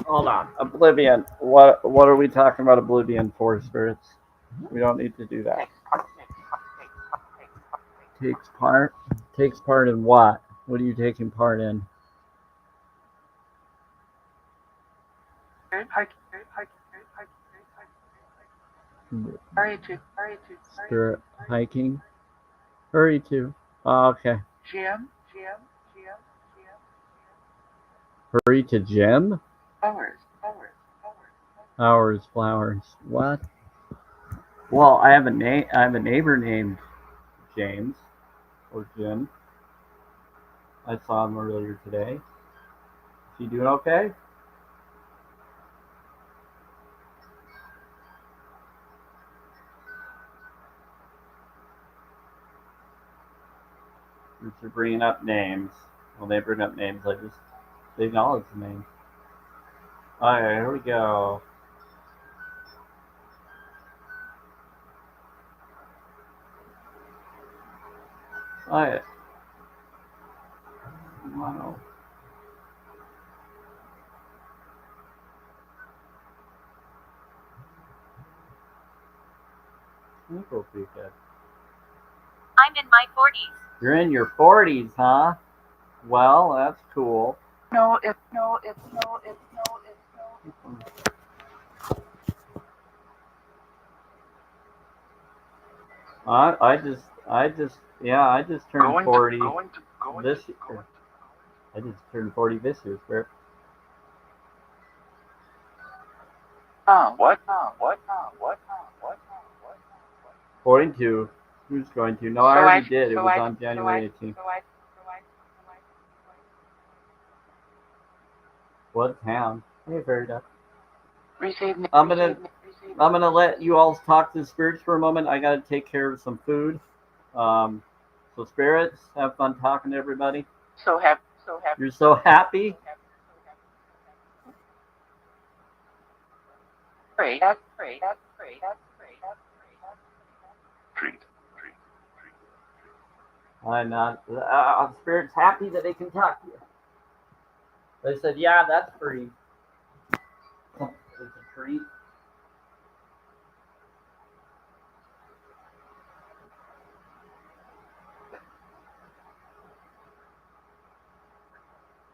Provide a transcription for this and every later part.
Hold on. Oblivion. What are we talking about oblivion for, spirits? We don't need to do that. Takes part? Takes part in what? What are you taking part in? Spirit hiking? Hurry to. Oh, okay. Hurry to gym? Flowers. What? Well, I have a neighbor named James or Jim. I saw him earlier today. Is he doing okay? Groups are bringing up names. Well, they bring up names. They acknowledge the name. Alright, here we go. Alright. Wow. April pretty good. I'm in my 40s. You're in your 40s, huh? Well, that's cool. No, it's I just turned 40 this year. I just turned 40 this year, Spirit. What? 42. Who's going to? No, I already did. It was on January 18th. What town? Hey, Fairy Duck. Receive. I'm gonna let you all talk to the spirits for a moment. I gotta take care of some food. So spirits, have fun talking to everybody. So happy. You're so happy. Pray. Treat. I'm not. Spirits happy that they can talk to you. They said, yeah, that's free. It's a treat.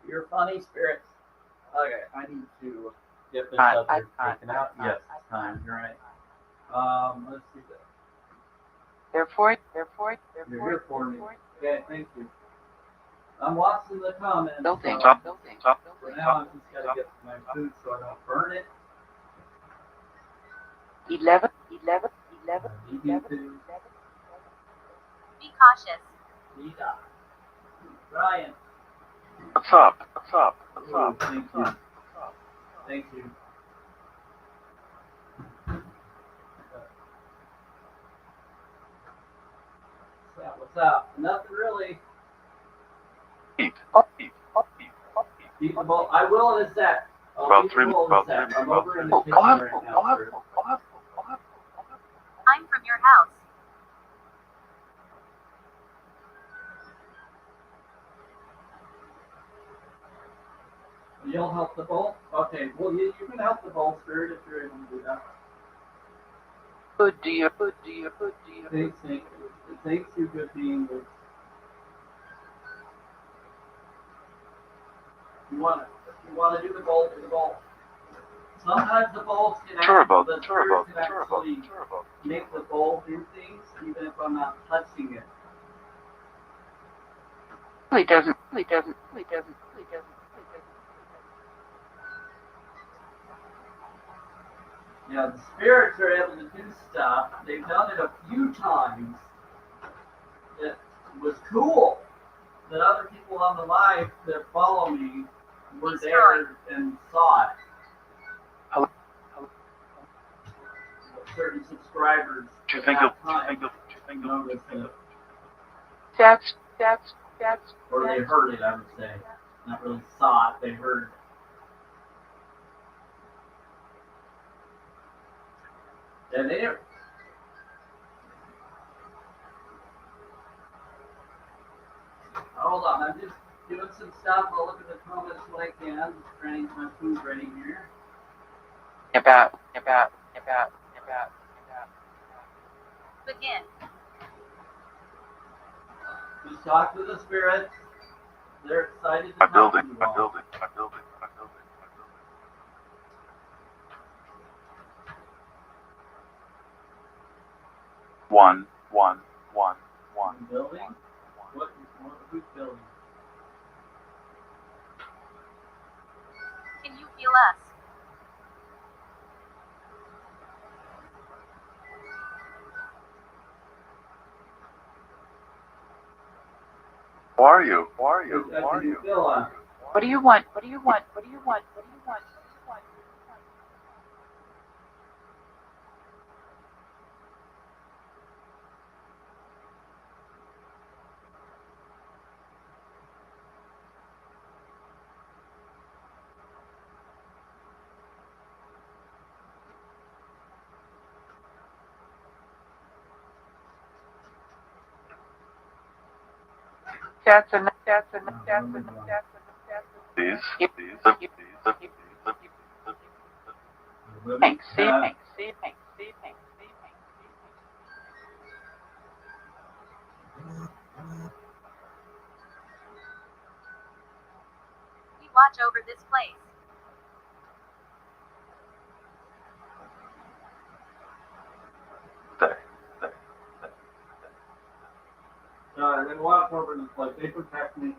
You're funny, spirits. Okay, I need to get this up here taken out. Yes, it's time. You're right. Let's see this. Therefore. You're here for me. Okay, thank you. I'm watching the comments. Building. For now, I'm just gotta get my food so I don't burn it. 11. I need you to. Be cautious. Nita. Brian. What's up? Oh, thank you. Thank you. What's up? Nothing really. Eat. Beat the bowl. I will in a sec. About 3 minutes. I'm over in the kitchen right now. I'm from your house. You'll help the bowl? Okay, well, you can help the bowl, Spirit, if you're able to do that. Good do you? Thanks, you good being good. You want to do the bowl, do the bowl. Sometimes the bowls can actually make the bowl do things, even if I'm not touching it. He doesn't. Yeah, the spirits are able to do stuff. They've done it a few times. That was cool. That other people on the live that follow me were there and saw it. 30 subscribers. Do you think you'll notice it? That's. Or they heard it, I would say. Not really saw it, they heard it. Yeah, they didn't. Hold on, I'm just doing some stuff. I'll look at the comments when I can. Just trying to get my food ready here. About. Begin. Just talk to the spirits. They're excited to My talk building, to you my all. building, my building, my building, my building. One. Building? Who's building? Can you feel us? Who are you? Who are you? Who are Can you you? feel us? What do you want? What do you want? What do you want? What do you want? That's enough. These. Thanks. See, Uh, thanks. We watch over this place. They walk over this place. They protect me.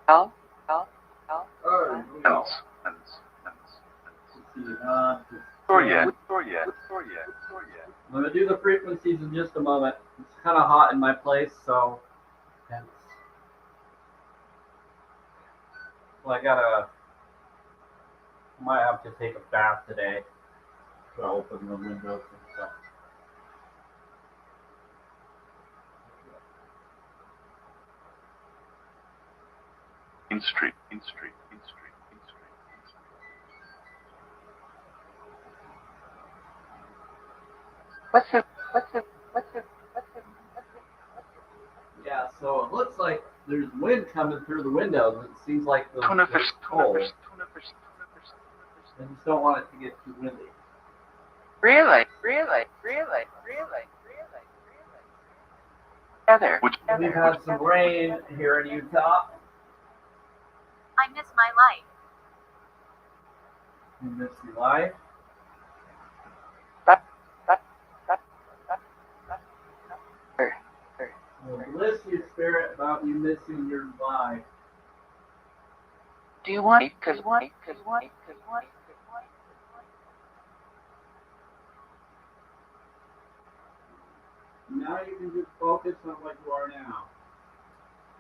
L. Oh, Hens. yeah. Or yet. I'm gonna do the frequencies in just a moment. It's kind of hot in my place, so well, might have to take a bath today. So I'll open the windows and stuff. Main Street. What's the? Yeah, so it looks like there's wind coming through the windows. It seems like the Tuna it's fish. cold. I just don't want it to get too windy. Really. Together. We've had some rain here in Utah. I miss my life. You miss your life. Well, bless you, spirit, about you missing your life. Do you want? Because Now you can just focus on what you are now.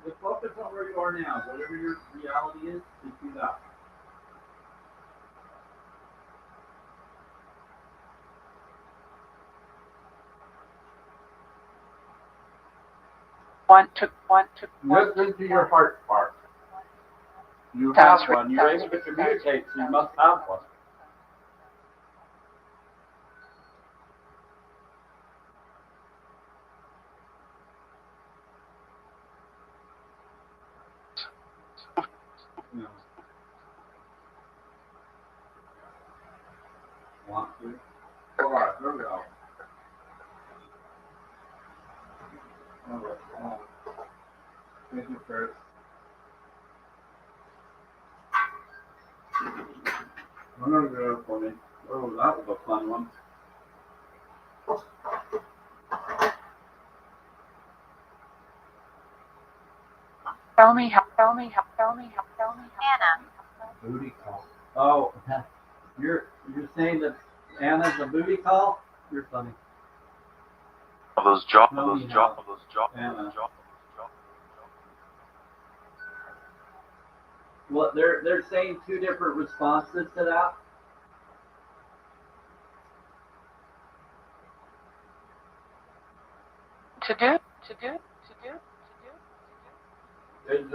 Just focus on where you are now. Whatever your reality is, just do that. want to. Listen to your heart part. You have one. You're able to communicate, so you must have one. No. Want to? All right, there we go. All right. Thank you first. I'm gonna go for me. Oh, that was a fun one. Tell me how. Anna. Booty call. Oh, you're saying that Anna's a booty call? You're funny. Those jaw. Anna. Well, they're saying two different responses to that. To do. There's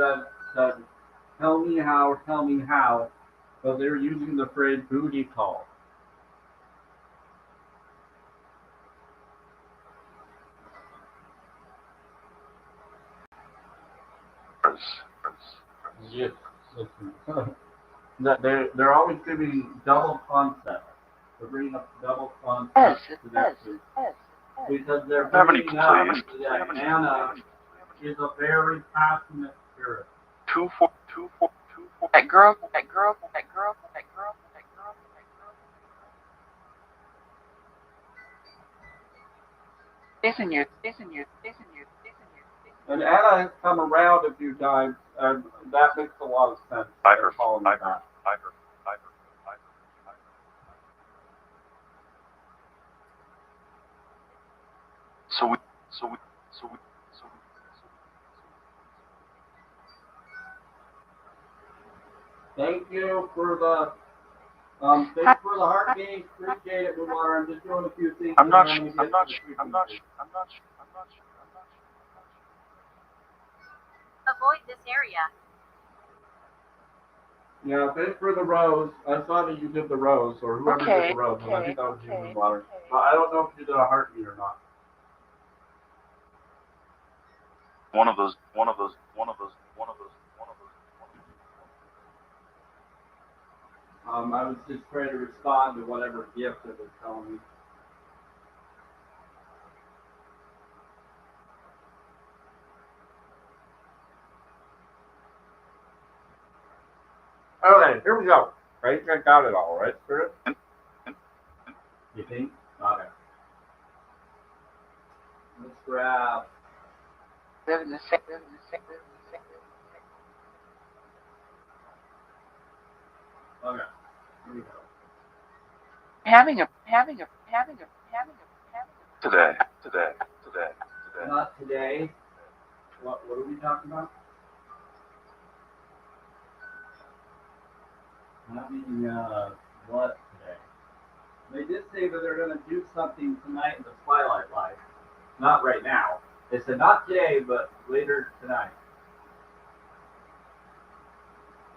tell me how or tell me how. So they're using the phrase booty call. Yes. That they're always giving double concepts. They're bringing up double concepts to their because they're bringing up that Anna is a very passionate spirit. That girl. Isn't you? And Anna has come around a few times, and that makes a lot of sense. They're calling me that. Thank you for the thanks for the heartbeat. Appreciate it, Mumar. I'm just doing a few things. I'm not sure. Avoid this area. Yeah, thanks for the rose. I saw that you did the rose, or whoever did the rose. And I think that was you, Mumar. But I don't know if you did a heartbeat or not. One of those. I was just trying to respond to whatever gift it was telling me. Okay, here we go. Right, I got it all, right, Spirit? You think? Okay. Let's grab. Okay, here we go. Having a. Today. Not today. What are we talking about? Having what today? They did say that they're going to do something tonight in the Twilight Life. Not right now. They said not today, but later tonight.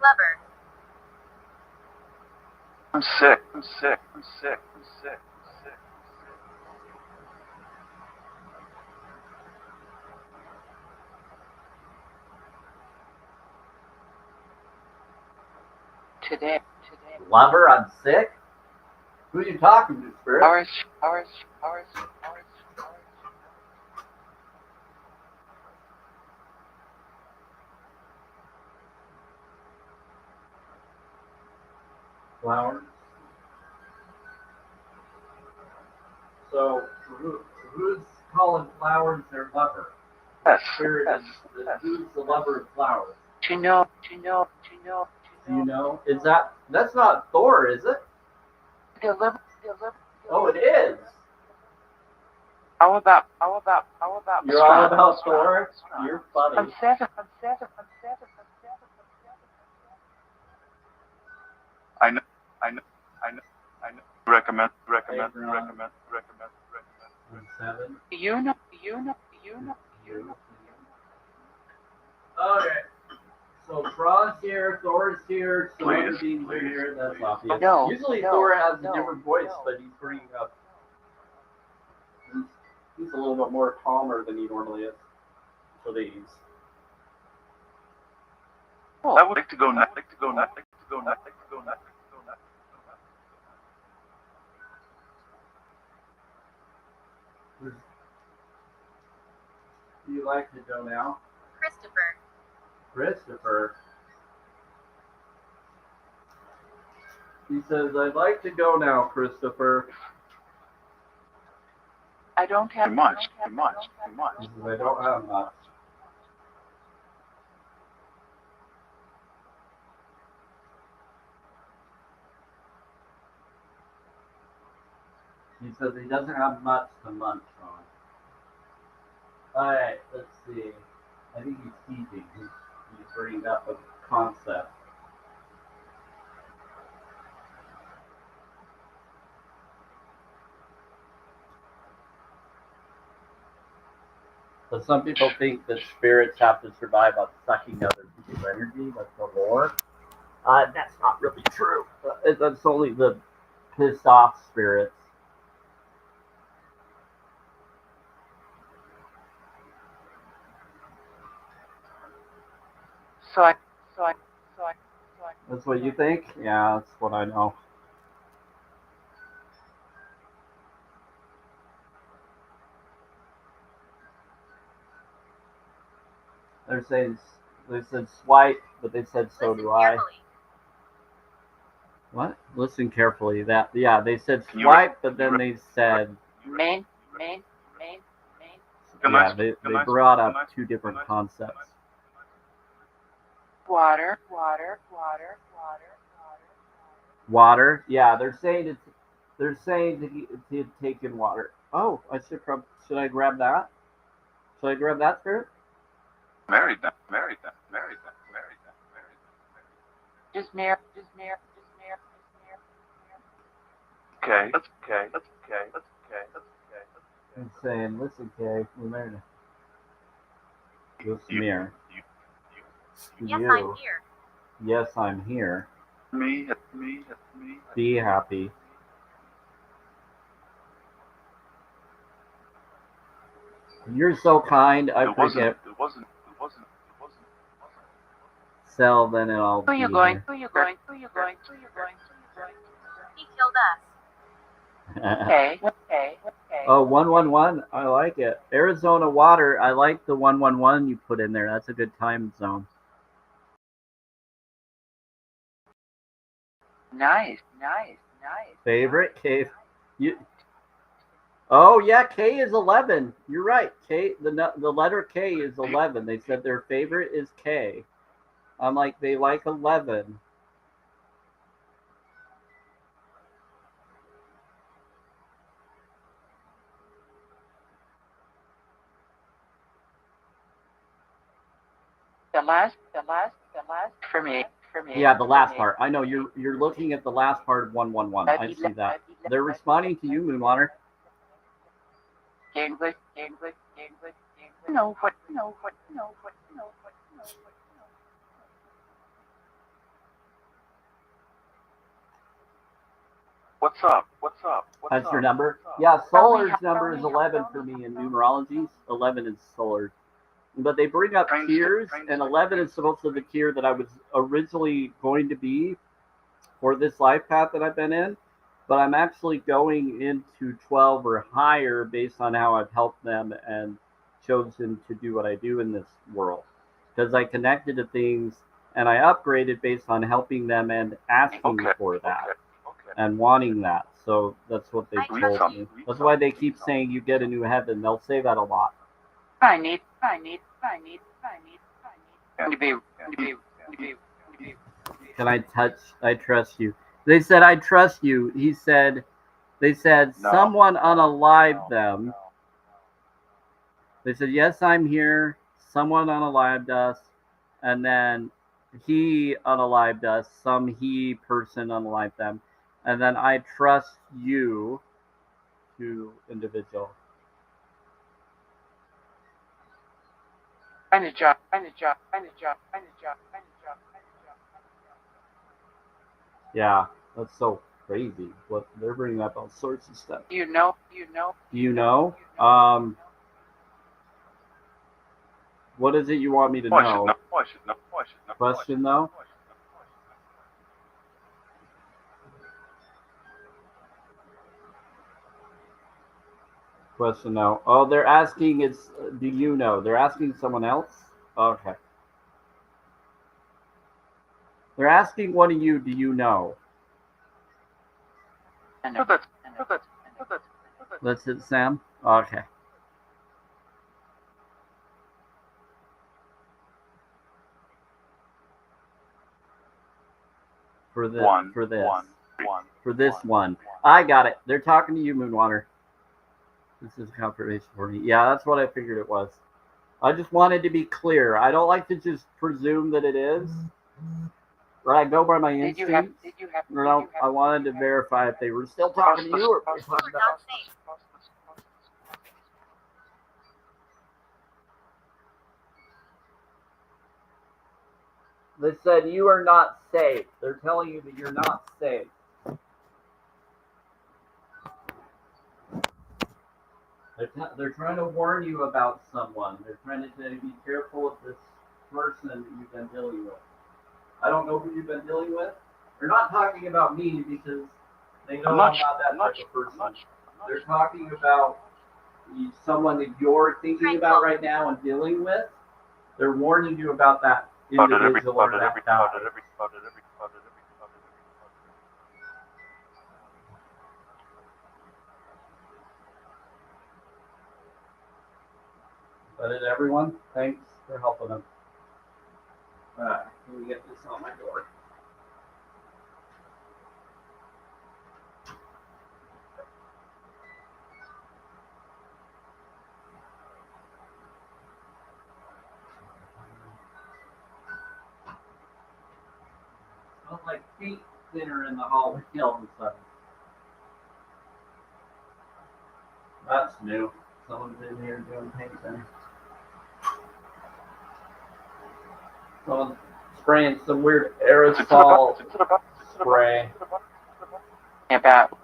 Lover. I'm sick. Today. Lover, I'm sick? Who are you talking to, Spirit? Ours. Flowers. So, who's calling flowers their lover? Spirit is, who's the lover of flowers? To know. Do you know? Is that's not Thor, is it? Deliver. Oh, it is. How about? You're all about Thor? You're funny. I'm seven. I know. Recommend. I'm 7. You know. Okay. So Tron's here, Thor's here, some other Please, beings are here. That's obvious. No, Usually no, Thor has a no, different voice, but he's bringing up. He's a little bit more calmer than he normally is. So these. I would like to go now. Do you like to go now? Christopher. He says, I'd like to go now, Christopher. I don't have Too much. He says, I don't have much. He says he doesn't have much to munch on. Alright, let's see. I think he's teasing. He's bringing up a concept. But some people think that spirits have to survive on sucking other people's energy, like the lore. That's not really true. That's only the pissed off spirits. So I, so I, so I, so I. That's what you think? Yeah, that's what I know. They're saying they said swipe, but they said so Listen do I. carefully. What? Listen carefully. That yeah, they said Can you swipe, but then they said Main. yeah. They brought up two different concepts. Water. Water. Yeah, they're saying it's. They're saying to take in water. Oh, should I grab that? Should I grab that spirit? Married them. Just mirror. Okay. I'm saying, listen, Kay, we're married. Just mirror. Yes, You. I'm here. Yes, I'm here. Me. Be happy. You're so kind. I forget. It wasn't. Sell, then I'll Who be you going? here. He killed us. Okay. Oh, 111. I like it. Arizona water. I like the 111 you put in there. That's a good time zone. Nice. Favorite K. You. Oh yeah, K is 11. You're right. K. The letter K is 11. They said their favorite is K. I'm like they like 11. The last for me. Yeah, the last part. I know you're looking at the last part of 111. I see that. They're responding to you, Moonwater. English. No, what? What's up? That's your number? Yeah, Solar's number is 11 for me in numerology. 11 is Solar. But they bring up tiers, and 11 is supposed to be the tier that I was originally going to be for this life path that I've been in. But I'm actually going into 12 or higher based on how I've helped them and chosen to do what I do in this world. Because I connected to things and I upgraded based on helping them and asking for that and wanting that. So that's what they told me. That's why they keep saying you get a new heaven. They'll say that a lot. I need to be. Can I touch? I trust you. They said I trust you. They said No. someone unalived them. They said yes, I'm here. Someone unalived us, and then he unalived us. Some he person unalived them, and then I trust you, to individual. Find a job. Yeah, that's so crazy. What they're bringing up all sorts of stuff. You know. Do you know? What is it you want me to know? I should know. Question though. Question though. Oh, they're asking. Do you know? They're asking someone else. Okay. They're asking one of you. Do you know? That's it, Sam. Okay. For this one. I got it. They're talking to you, Moonwater. This is confirmation for me. Yeah, that's what I figured it was. I just wanted to be clear. I don't like to just presume that it is. Or I go by my instincts. No, I wanted to verify if they were still talking to you or You are not safe. They said you are not safe. They're telling you that you're not safe. They're trying to warn you about someone. They're trying to say, be careful of this person that you've been dealing with. I don't know who you've been dealing with. They're not talking about me because they know I'm not that type of person. They're talking about someone that you're thinking about right now and dealing with. They're warning you about that individual or that guy. Is that it, everyone? Thanks for helping them. Alright, let me get this on my door. Smells like feet thinner in the hallway all of a sudden. That's new. Someone's in here doing paint thinning. Someone's spraying some weird aerosol spray. About.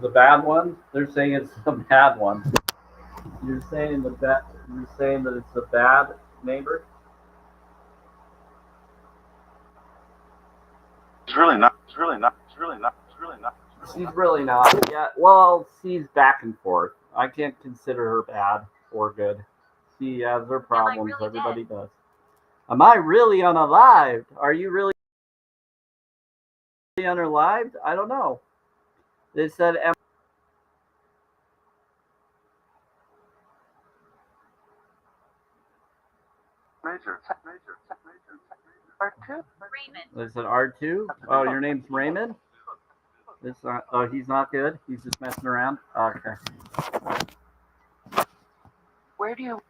The bad one? They're saying it's the bad one. You're saying that it's the bad neighbor? It's really not. She's really not. Yeah, well, she's back and forth. I can't consider her bad or good. She has her problems. really Everybody does. Am I really unalived? Are you really unalived? I don't know. They said, Major. Raymond. they said R2. Oh, your name's Raymond? Oh, he's not good. He's just messing around. Okay. Where do you?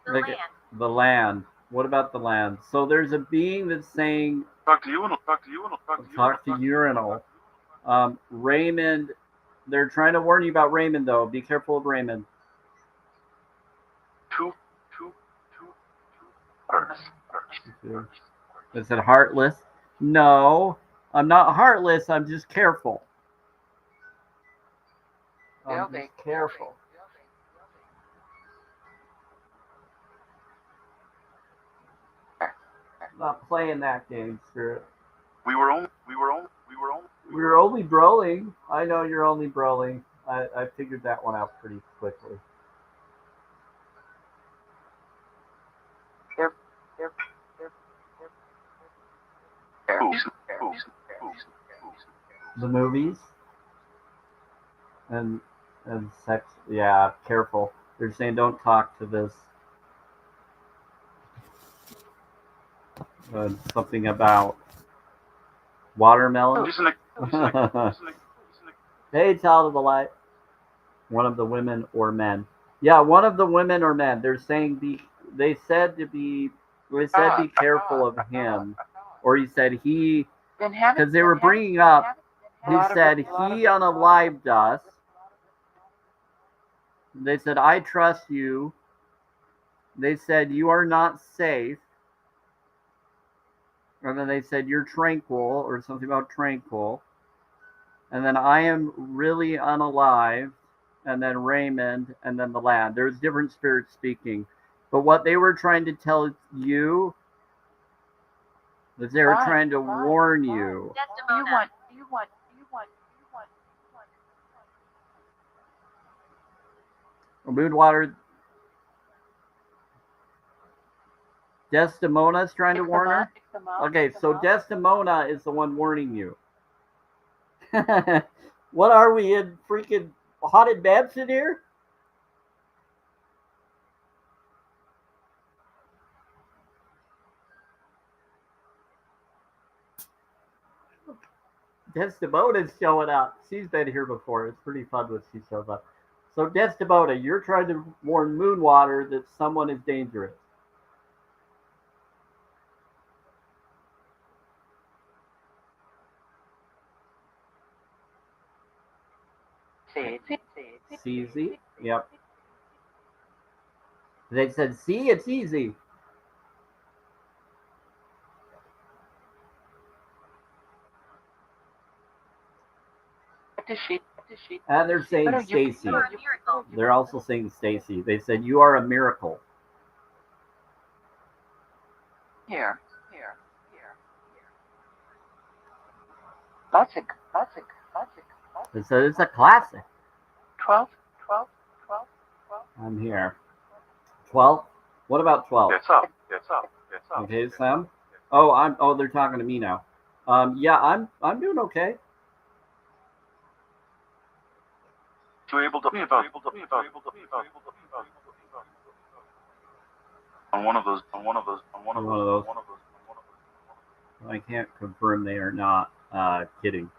The Like, land. the land. What about the land? So there's a being that's saying, Talk to urinal. talk to urinal. Raymond, they're trying to warn you about Raymond, though. Be careful of Raymond. Two. Is it heartless? No, I'm not heartless. I'm just careful. I'm just careful. I'm not playing that game, Spirit. We were only. We're only brawling. I know you're only brawling. I figured that one out pretty quickly. The movies and sex. Yeah, careful. They're saying don't talk to this. Something about watermelon. Hey, child of the light. One of the women or men. Yeah, one of the women or men. They're saying they said be careful of him, or he said he, because they were bringing up. He said he unalived us. They said I trust you. They said you are not safe. And then they said you're tranquil, or something about tranquil. And then I am really unalive. And then Raymond, and then the land. There's different spirits speaking. But what they were trying to tell you is they were trying to warn you. Desdemona. You want. Moonwater. Desdemona's trying to warn her? Okay, so Desdemona is the one warning you. What are we in freaking haunted mansion here? Desdemona's showing up. She's been here before. It's pretty fun when she shows up. So Desdemona, you're trying to warn Moonwater that someone is dangerous. See. It's easy. Yep. They said, see, it's easy. What does she? And they're saying What are you- Stacy. You're a miracle. They're also saying Stacy. They said, you are a miracle. Here. Classic. They said, it's a classic. 12. I'm here. 12? What about 12? It's up. Okay, Sam? Oh, they're talking to me now. Yeah, I'm doing okay. You able to on one of those. I can't confirm they are not kidding.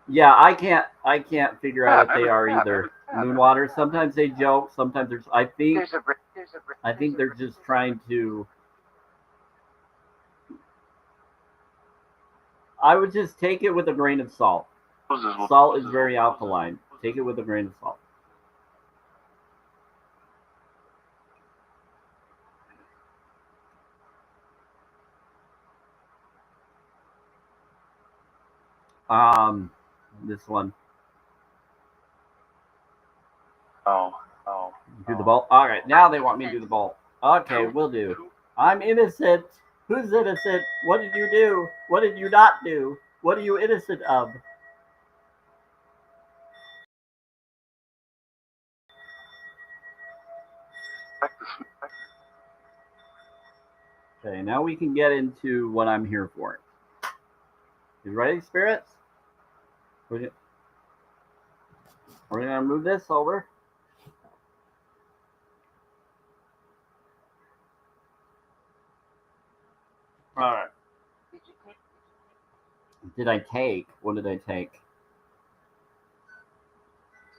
Yeah, I can't figure out if they are either. Moonwater. Sometimes they joke. Sometimes there's. I think they're just trying to. I would just take it with a grain of salt. Salt is very alkaline. Take it with a grain of salt. This one. Do the bowl. All right, now they want me to do the bowl. Okay, we'll do. I'm innocent. Who's innocent? What did you do? What did you not do? What are you innocent of? Okay, now we can get into what I'm here for. You ready, spirits? We're gonna move this over. All right. Did I take? What did I take?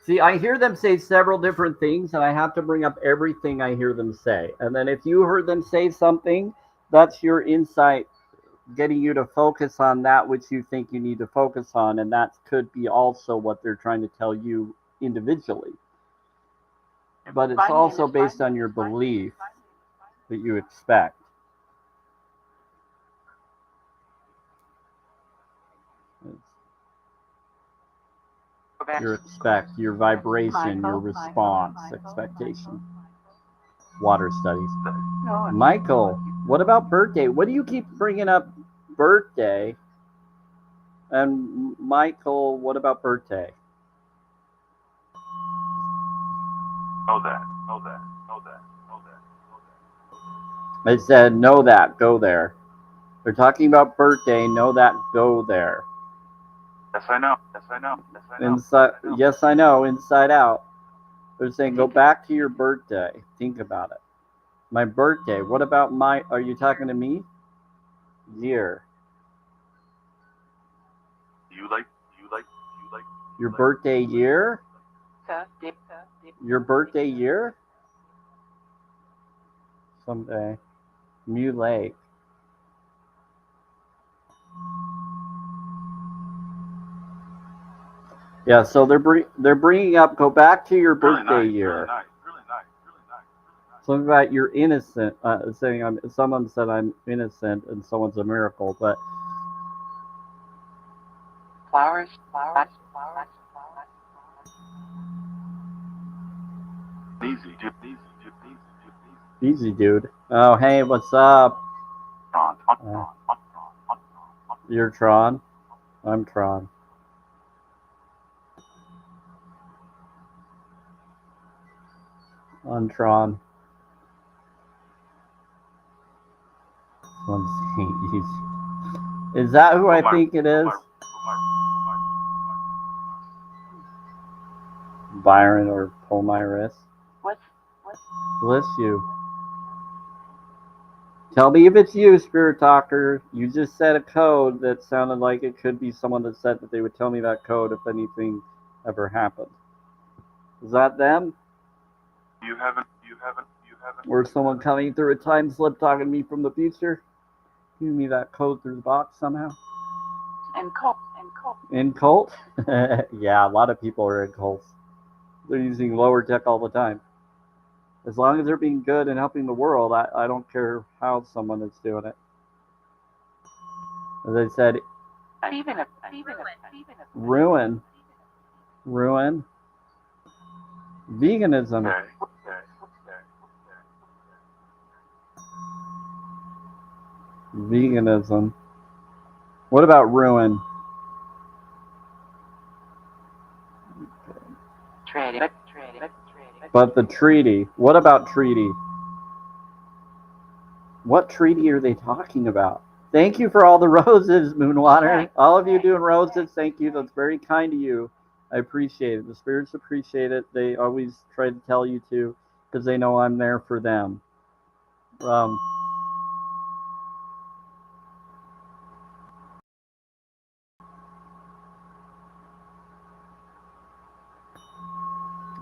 See, I hear them say several different things, and I have to bring up everything I hear them say. And then if you heard them say something, that's your insight getting you to focus on that which you think you need to focus on, and that could be also what they're trying to tell you individually. But it's also based on your belief that you expect. Your vibration, your response, expectation. Water studies. Michael, what about birthday? What do you keep bringing up birthday? And Michael, what about birthday? Know that. They said, know that, go there. They're talking about birthday, know that, go there. Yes, I know. Inside, yes, I know, inside out. They're saying, go back to your birthday. Think about it. My birthday. What about are you talking to me? Year. You like. Your birthday year? Your birthday year? Someday. Mew Lake. Yeah, so they're bringing up, go back to your birthday year. Really nice. Something about you're innocent. Saying someone said I'm innocent and someone's a miracle, but Flowers. Easy, dude. Oh, hey, what's up? You're Tron. I'm Tron. I'm Tron. Is that who I think it is? Byron or pull my wrist? What? Bless you. Tell me if it's you, Spirit Talker. You just said a code that sounded like it could be someone that said that they would tell me that code if anything ever happened. Is that them? You haven't. Or someone coming through a time slip talking to me from the future? Give me that code through the box somehow. And cult. In cult? Yeah, a lot of people are in cults. They're using lower tech all the time. As long as they're being good and helping the world, I don't care how someone is doing it. As I said, ruin, veganism. Okay. Veganism. What about ruin? But the treaty. What about treaty? What treaty are they talking about? Thank you for all the roses, Moonwater. All of you doing roses, thank you. That's very kind of you. I appreciate it. The spirits appreciate it. They always try to tell you to because they know I'm there for them.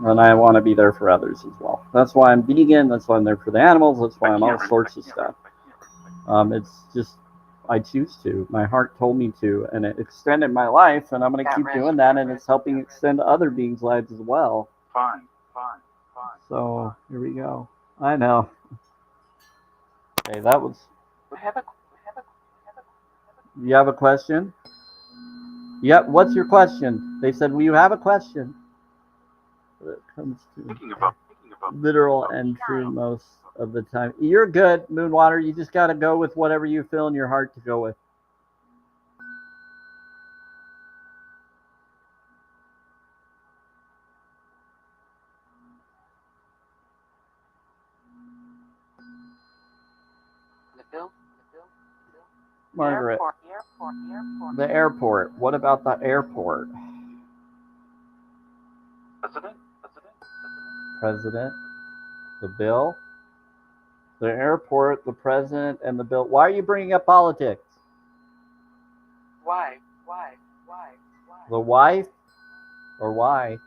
And I want to be there for others as well. That's why I'm vegan. That's why I'm there for the animals. That's why I'm all sorts of stuff. It's just I choose to. My heart told me to, and it extended my life, and I'm going to keep doing that, and it's helping extend other beings' lives as well. Fine. So here we go. I know. Okay, that was. You have a question? Yep. What's your question? They said, "Will you have a question?" When it comes to Thinking about. literal and true most of the time. You're good, Moonwater. You just got to go with whatever you feel in your heart to go with. Margaret. The airport. What about the airport? President. The bill. The airport, the president, and the bill. Why are you bringing up politics? Why? The wife? Or why?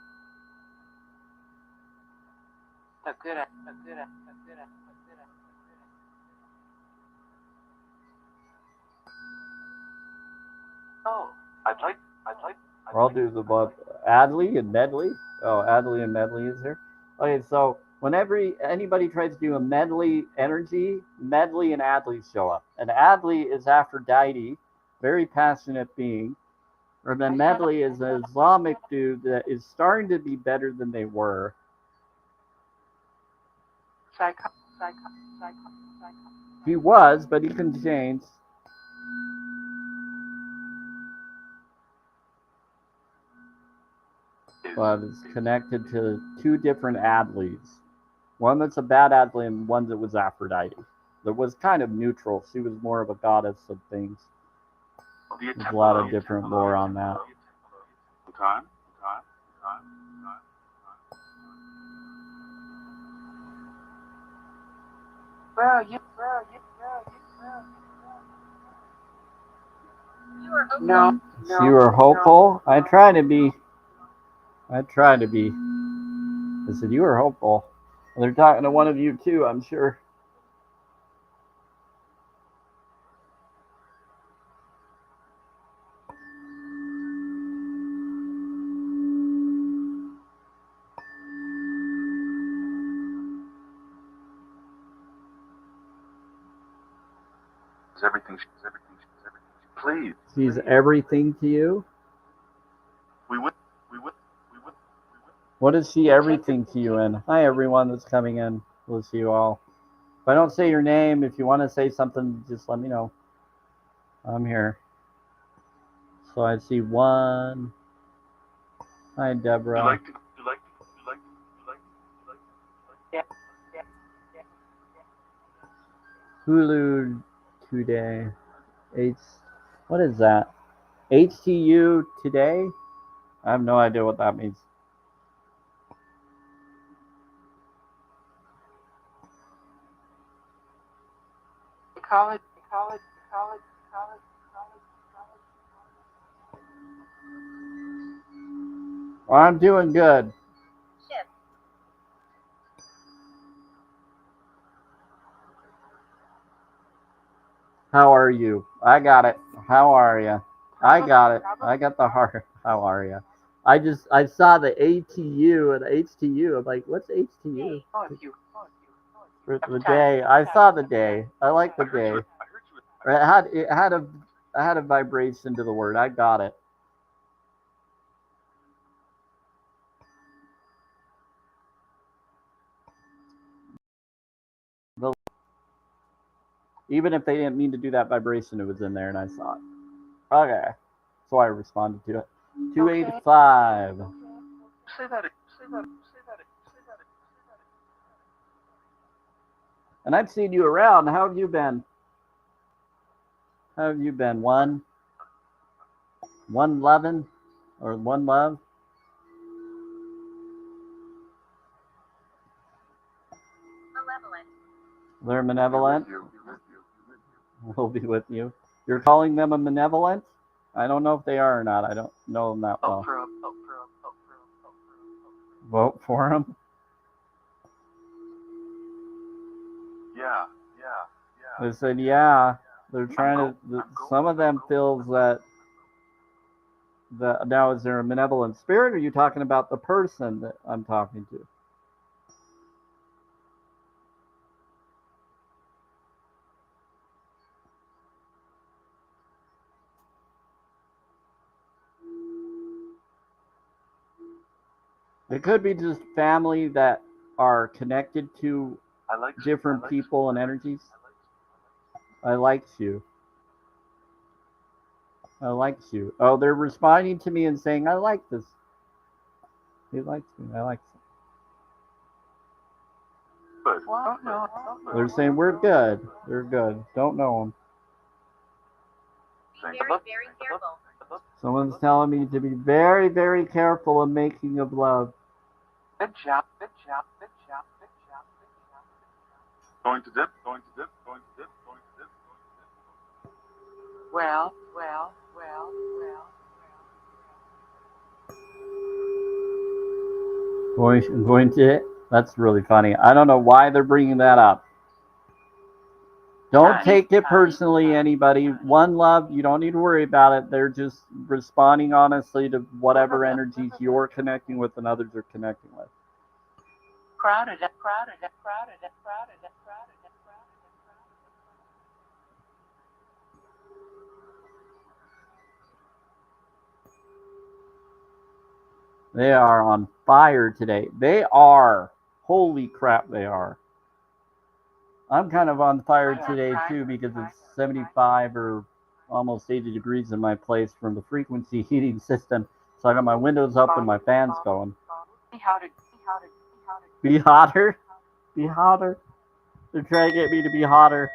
Oh, I'd like. I'll do the above. Adley and Medley. Oh, Adley and Medley is here. Okay, so whenever anybody tries to do a medley energy, Medley and Adley show up. And Adley is Aphrodite, very passionate being. And then Medley is an Islamic dude that is starting to be better than they were. He was, but he can change. But it's connected to two different Adleys. One that's a bad Adley and one that was Aphrodite. That was kind of neutral. She was more of a goddess of things. There's a lot of different lore on that. Time. where are you? You are hopeful. No. So you were hopeful? I try to be. I said, you were hopeful. Well, they're talking to one of you too, I'm sure. Everything. Please. She's everything to you? We would. What is she everything to you in? Hi, everyone that's coming in. We'll see you all. If I don't say your name, if you want to say something, just let me know. I'm here. So I see one. Hi, Deborah. You like. Hulu today. What is that? HTU today? I have no idea what that means. College. Well, I'm doing good. Shift. How are you? I got it. How are you? I got it. I got the heart. How are you? I saw the ATU and HTU. I'm like, what's HTU? Oh, you. The day. I saw the day. I like the day. It had a vibration to the word. I got it. Even if they didn't mean to do that vibration, it was in there and I saw it. Okay. So I responded to it. 285. Say that. And I've seen you around. How have you been? How have you been? One loving? Or one love? Malevolent. They're malevolent? Will be with you. You're calling them a malevolent? I don't know if they are or not. I don't know them that well. Vote for them? Yeah. They said, yeah. They're trying to. Some of them feels that. Now, is there a malevolent spirit, or are you talking about the person that I'm talking to? It could be just family that are connected to different people and energies. I likes you. I likes you. Oh, they're responding to me and saying, I like this. He likes me. I like it. What? No. They're saying, we're good. They're good. Don't know them. Be very, very careful. Someone's telling me to be very, very careful in making of love. Good job. Going to dip. Well. Going to. That's really funny. I don't know why they're bringing that up. Don't take it personally, anybody. One love, you don't need to worry about it. They're just responding honestly to whatever energies you're connecting with and others are connecting with. Crowded. They are on fire today. They are. Holy crap, they are. I'm kind of on fire today too because it's 75 or almost 80 degrees in my place from the frequency heating system. So I got my windows up and my fans going. Be hotter? Be hotter? They're trying to get me to be hotter.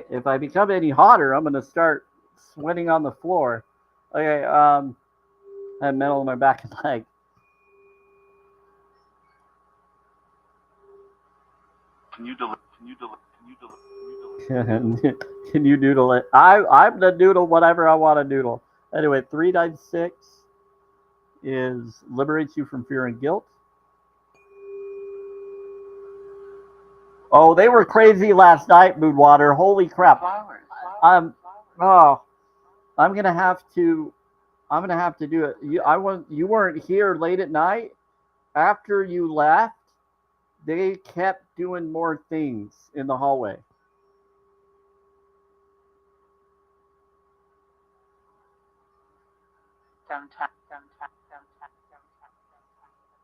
If I become any hotter, I'm gonna start sweating on the floor. Okay, I have metal in my back and leg. Can you delete? Can you doodle it? I'm gonna doodle whatever I want to doodle. Anyway, 396 is liberates you from fear and guilt. Oh, they were crazy last night, Moodwater. Holy crap! I'm gonna have to do it. You weren't here late at night. After you left, they kept doing more things in the hallway.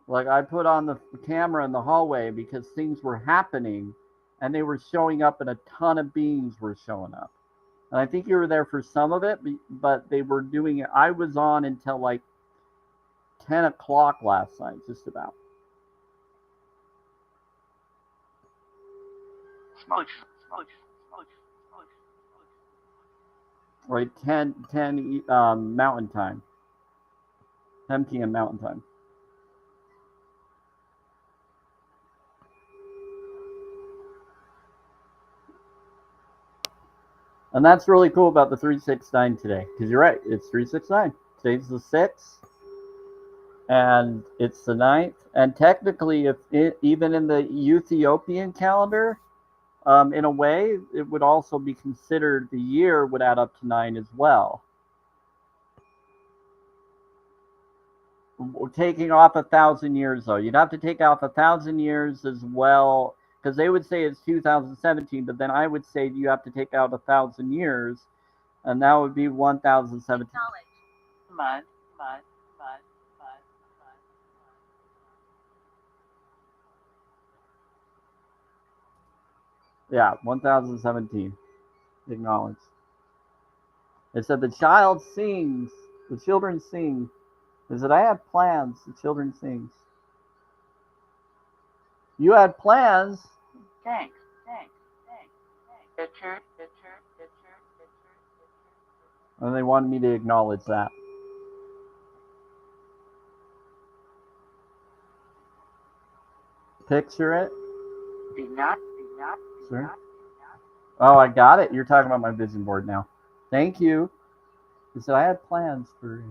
Like I put on the camera in the hallway because things were happening and they were showing up and a ton of beings were showing up. And I think you were there for some of it, but they were doing it. I was on until like 10 o'clock last night, just about. Right, 10 Mountain Time. 10 p.m. Mountain Time. And that's really cool about the 369 today. Because you're right, it's 369. Today's the 6th. and it's the 9th. And technically, if it, even in the Ethiopian calendar, in a way, it would also be considered the year would add up to 9 as well. We're taking off 1,000 years, though. You'd have to take off 1,000 years as well, because they would say it's 2017, but then I would say you have to take out 1,000 years, and that would be 1,017. Knowledge. Mud, mud, mud, mud, mud. Yeah, 1,017. Acknowledge. It said the child sings, the children sing. It said I had plans, the children sings. You had plans. Thanks, thanks, thanks, thanks. Picture, picture, picture, picture, picture. And they wanted me to acknowledge that. Picture it. Do not, Sure. do not. Oh, I got it. You're talking about my vision board now. Thank you. He said I had plans for.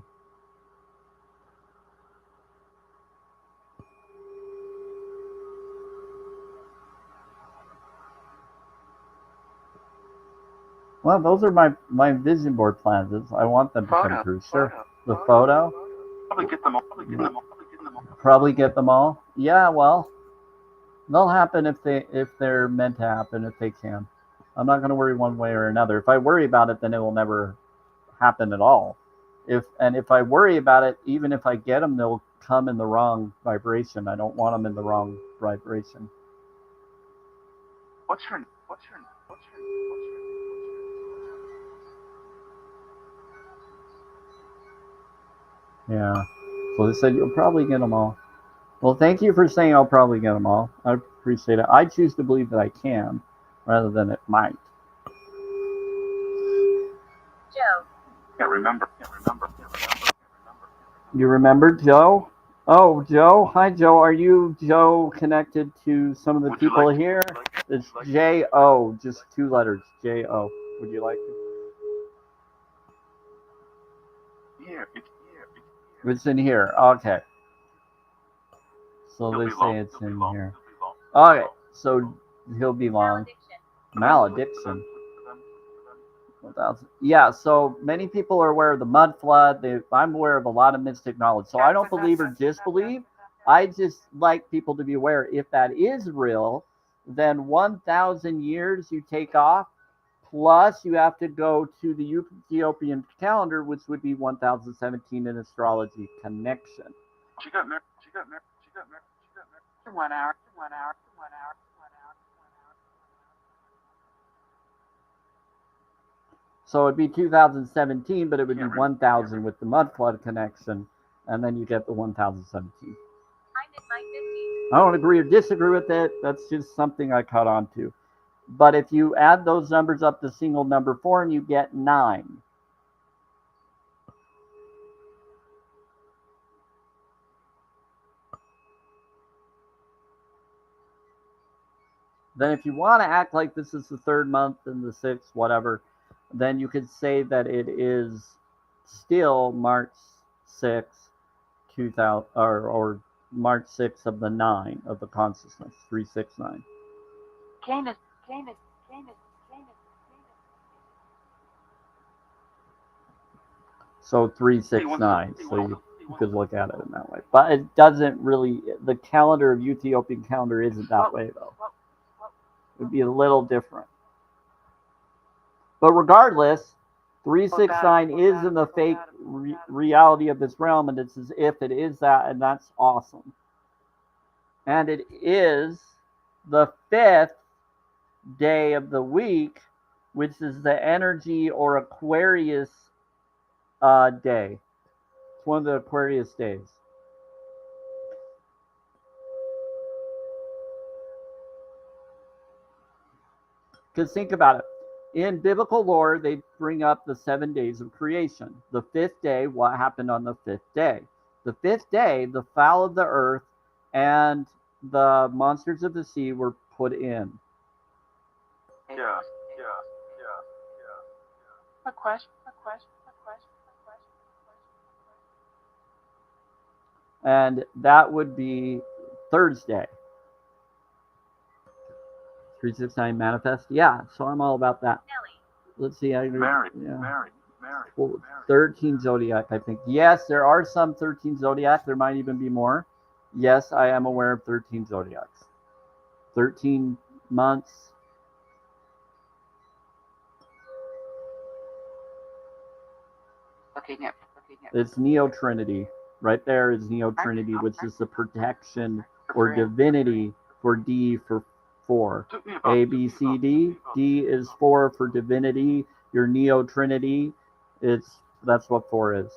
Well, those are my vision board plans. I want them to come true. Sure. The photo. Probably get them all. Probably get them all. Yeah, well, they'll happen if they're meant to happen, if they can. I'm not going to worry one way or another. If I worry about it, then it will never happen at all. If I worry about it, even if I get them, they'll come in the wrong vibration. I don't want them in the wrong vibration. What's your Yeah. So they said you'll probably get them all. Well, thank you for saying I'll probably get them all. I appreciate it. I choose to believe that I can, rather than it might. Joe. Can't remember. You remember Joe? Oh, Joe. Hi, Joe. Are you, Joe, connected to some of the Would you people like to- here? It's J-O, just 2 letters. J-O. Would you like to? Here. It's in here. Okay. So He'll they be say long. it's He'll be in long. here. He'll be long. Okay. So he'll be long. Malediction. Malediction. Yeah, so many people are aware of the mud flood. I'm aware of a lot of mystic knowledge. So I don't believe or disbelieve. I just like people to be aware. If that is real, then 1,000 years you take off, plus you have to go to the Ethiopian calendar, which would be 1,017 in astrology connection. She got married. 1 hour. So it'd be 2017, but it would be 1,000 with the mud flood connection, and then you get the 1,017. I'm in my 50s. I don't agree or disagree with it. That's just something I caught on to. But if you add those numbers up to single number form, you get 9. Then if you want to act like this is the 3rd month and the 6th, whatever, then you could say that it is still March 6th, 2000, or March 6th of the 9 of the consciousness, 369. Canis. So 369. So you could look at it in that way. But it doesn't really, the calendar of Ethiopian calendar isn't that way, though. It would be a little different. But regardless, 369 is in the fake reality of this realm, and it's as if it is that, and that's awesome. And it is the 5th day of the week, which is the energy or Aquarius day. It's one of the Aquarius days. Because think about it. In biblical lore, they bring up the 7 days of creation. The 5th day, what happened on the 5th day? The 5th day, the fowl of the earth and the monsters of the sea were put in. Yeah. A question. And that would be Thursday. 369 manifest. Yeah, so I'm all about that. Nelly. Let's see. Mary, Yeah. Mary, Mary. Well, 13 zodiac, I think. Yes, there are some 13 zodiac. There might even be more. Yes, I am aware of 13 zodiacs. 13 months. Looking at It's Neo Trinity. Right there is Neo Trinity, which is the protection or divinity for D for 4. A, B, C, D. D is 4 for divinity. Your Neo Trinity, that's what 4 is.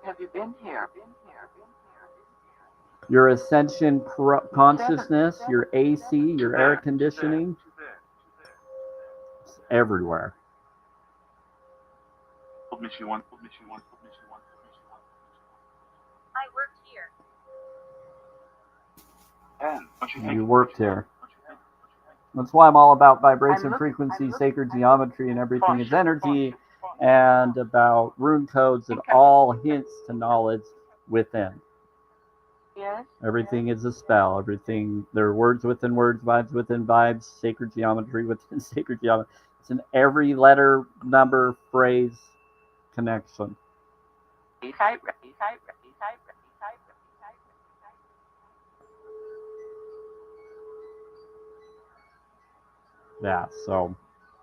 Have you been here? Your ascension consciousness, your AC, your air conditioning, it's everywhere. Told me she wants. I worked here. And don't you think You worked here. That's why I'm all about vibration, frequency, sacred geometry, and everything is energy, and about rune codes and all hints to knowledge within. Yes. Everything is a spell. Everything, there are words within words, vibes within vibes, sacred geometry within sacred geometry. It's in every letter, number, phrase, connection. Yeah, so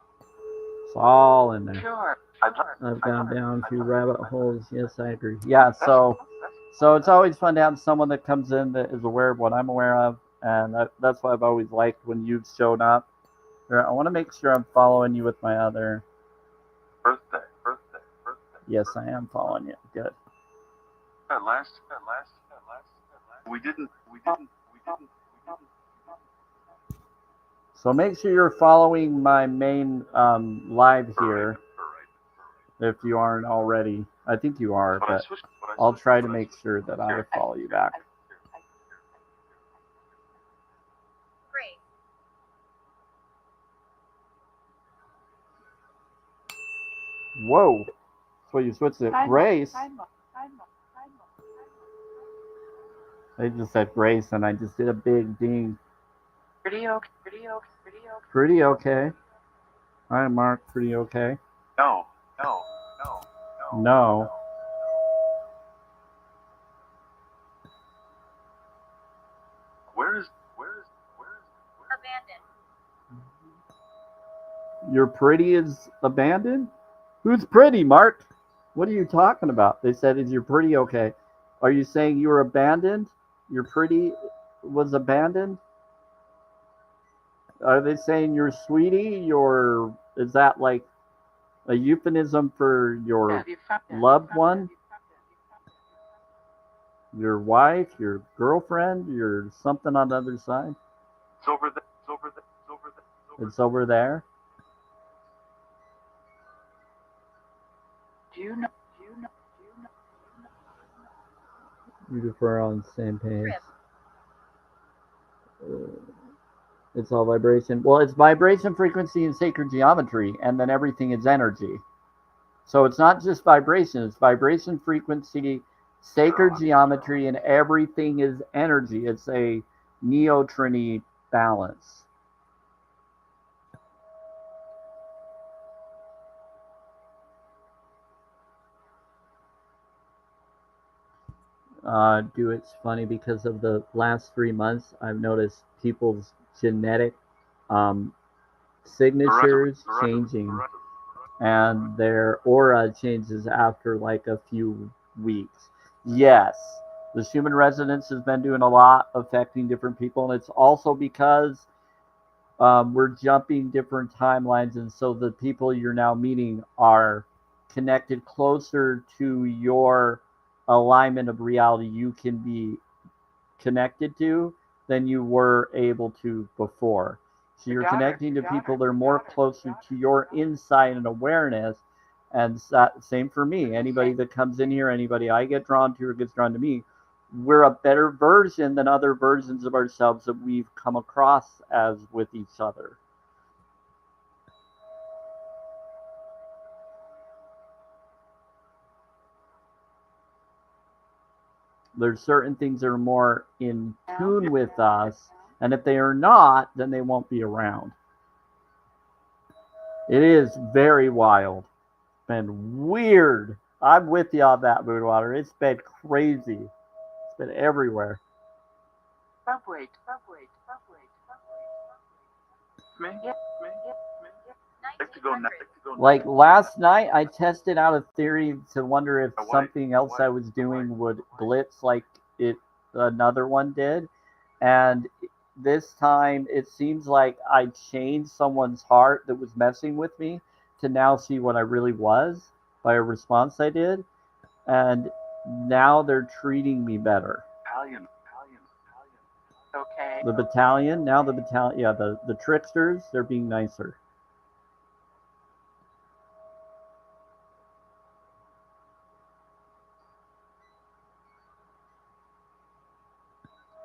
it's all in there. Sure. I've gone down a few rabbit holes. Yes, I agree. Yeah, so it's always fun to have someone that comes in that is aware of what I'm aware of, and that's why I've always liked when you've shown up. I want to make sure I'm following you with my other. birthday. Yes, I am following you. Good. That last. We didn't. So make sure you're following my main live here if you aren't already. I think you are, but I'll try to make sure that I follow you back. Great. Whoa. So you switched it. Grace. They just said Grace, and I just did a big ding. Pretty okay. All right, Mark. Pretty okay. No. No. Where is? Abandoned. Your pretty is abandoned? Who's pretty, Mark? What are you talking about? They said, is your pretty okay? Are you saying you were abandoned? Your pretty was abandoned? Are they saying you're sweetie? Is that like a euphemism for your loved one? Your wife, your girlfriend, your something on the other side? It's over there. It's over there. Do you know? You are on the same page. Trip. It's all vibration. Well, it's vibration, frequency, and sacred geometry, and then everything is energy. So it's not just vibration, it's vibration, frequency, sacred geometry, and everything is energy. It's a neo-trinity balance. It's funny because of the last 3 months, I've noticed people's genetic signatures changing, and their aura changes after like a few weeks. Yes, the human resonance has been doing a lot, affecting different people, and it's also because we're jumping different timelines, and so the people you're now meeting are connected closer to your alignment of reality you can be connected to than you were able to before. So you're connecting to people that are more closer to your insight and awareness. And same for me. Anybody that comes in here, anybody I get drawn to or gets drawn to me, we're a better version than other versions of ourselves that we've come across as with each other. There's certain things that are more in tune with us, and if they are not, then they won't be around. It is very wild and weird. I'm with you on that, Moonwater. It's been crazy. It's been everywhere. Subway. Me? Yep. Me? Nice To go next. Like last night, I tested out a theory to wonder if something else I was doing would glitch like another one did, and this time it seems like I changed someone's heart that was messing with me to now see what I really was by a response I did, and now they're treating me better. Italian. Okay. The battalion, yeah, the tricksters, they're being nicer.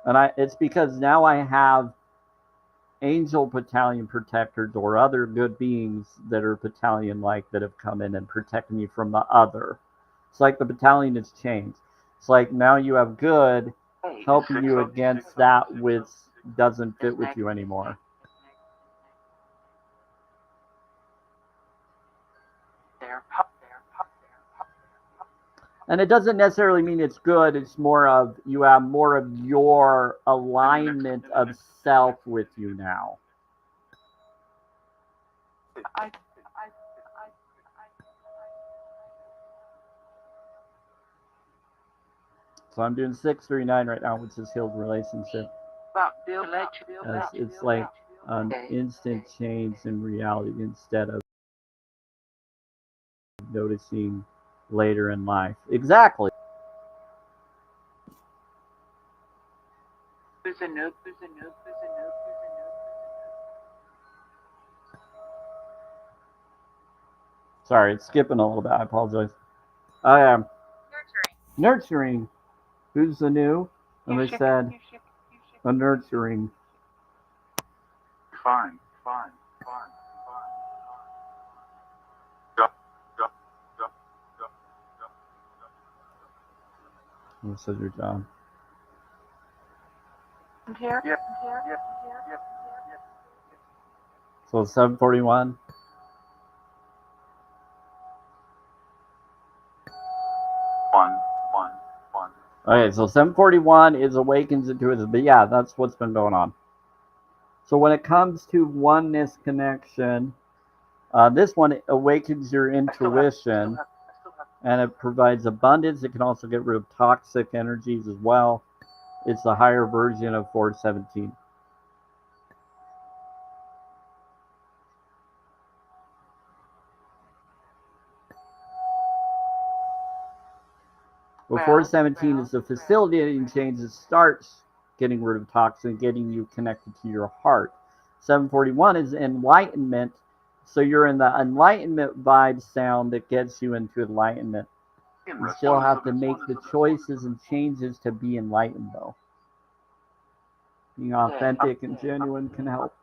And it's because now I have angel battalion protectors or other good beings that are battalion like that have come in and protected me from the other. It's like the battalion has changed. It's like now you have good helping you against that which doesn't fit with you anymore. And it doesn't necessarily mean it's good. It's more of you have more of your alignment of self with you now. So I'm doing 639 right now, which is healed relationship. It's like an instant change in reality instead of noticing later in life. Exactly. Who's a noob? Sorry, it's skipping a little bit. I apologize. I am Nurturing. Who's the new? And they said a nurturing. Fine. What said your job? Here. Yep. So 741. One. Okay, so 741 is awakens into it, but yeah, that's what's been going on. So when it comes to oneness connection, this one awakens your intuition, and it provides abundance. It can also get rid of toxic energies as well. It's the higher version of 417. Well, 417 is the facilitating change that starts getting rid of toxin, getting you connected to your heart. 741 is enlightenment. So you're in the enlightenment vibe sound that gets you into enlightenment. You still have to make the choices and changes to be enlightened, though. Being authentic and genuine can help.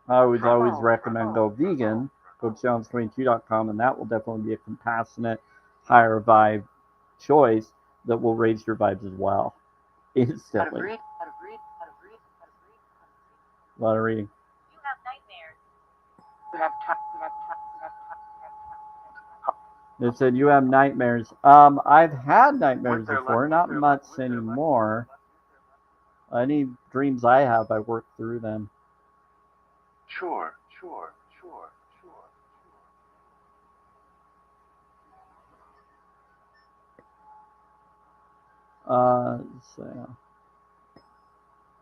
I would always recommend go vegan. Go to challenge22.com, and that will definitely be a compassionate, higher vibe choice that will raise your vibes as well. Instantly. A lot of reading. You have nightmares. They said you have nightmares. I've had nightmares before, not much anymore. Any dreams I have, I work through them. Sure.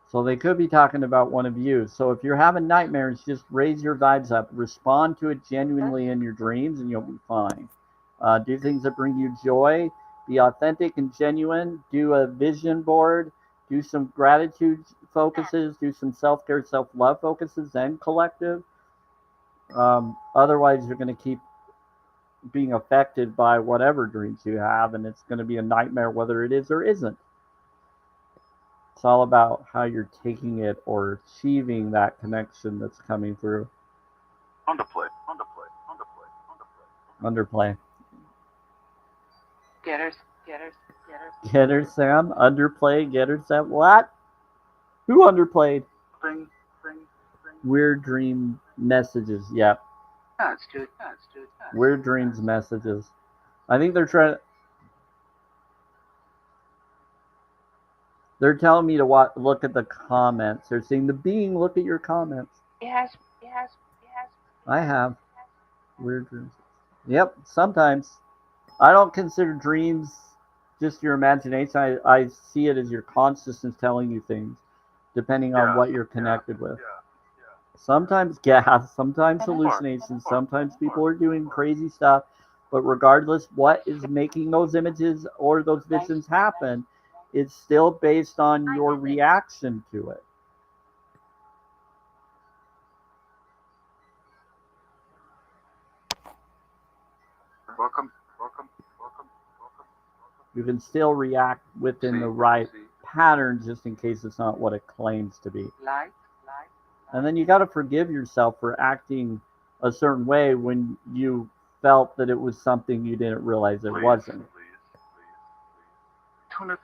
So they could be talking about one of you. So if you're having nightmares, just raise your vibes up. Respond to it genuinely in your dreams, and you'll be fine. Do things that bring you joy. Be authentic and genuine. Do a vision board. Do some gratitude focuses. Do some self-care, self-love focuses, and collective. Otherwise, you're going to keep being affected by whatever dreams you have, and it's going to be a nightmare whether it is or isn't. It's all about how you're taking it or achieving that connection that's coming through. Underplay. Underplay. Getters. Getter. Sam. Underplay. Getter Sam. What? Who underplayed? Thing. Weird dream messages. Yep. That's true. Weird dreams messages. I think they're trying. They're telling me to look at the comments. They're saying the being, look at your comments. Yes. I have weird dreams. Yep. Sometimes I don't consider dreams just your imagination. I see it as your consciousness telling you things, depending on what you're connected with. Sometimes gas, sometimes hallucinations, sometimes people are doing crazy stuff. But regardless what is making those images or those visions happen, it's still based on your reaction to it. Welcome. You can still react within the right pattern just in case it's not what it claims to be. Light. And then you got to forgive yourself for acting a certain way when you felt that it was something you didn't realize it wasn't. Tune it.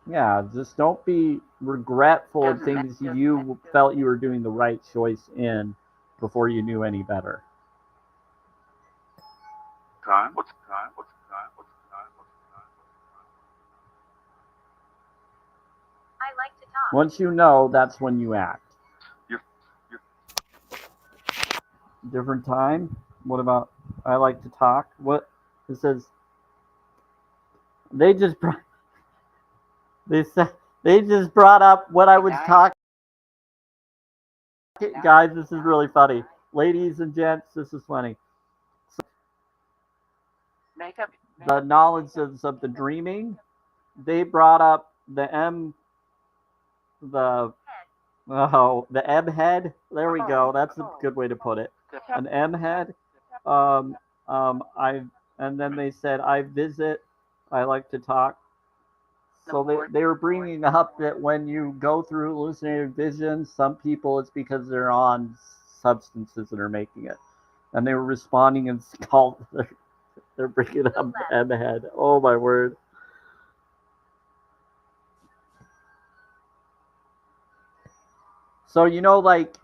Yeah, just don't be regretful of things you felt you were doing the right choice in before you knew any better. Time. What's time? I like to talk. Once you know, that's when you act. You're Different time? What about I like to talk? What it says they just they just brought up what I was talking. Guys, this is really funny. Ladies and gents, this is funny. Makeup. The knowledge of the dreaming, they brought up the the M head. There we go. That's a good way to put it. An M head. I and then they said I visit. I like to talk. So they were bringing up that when you go through hallucinated visions, some people it's because they're on substances that are making it, and they were responding and called. They're bringing up M head. Oh my word. So like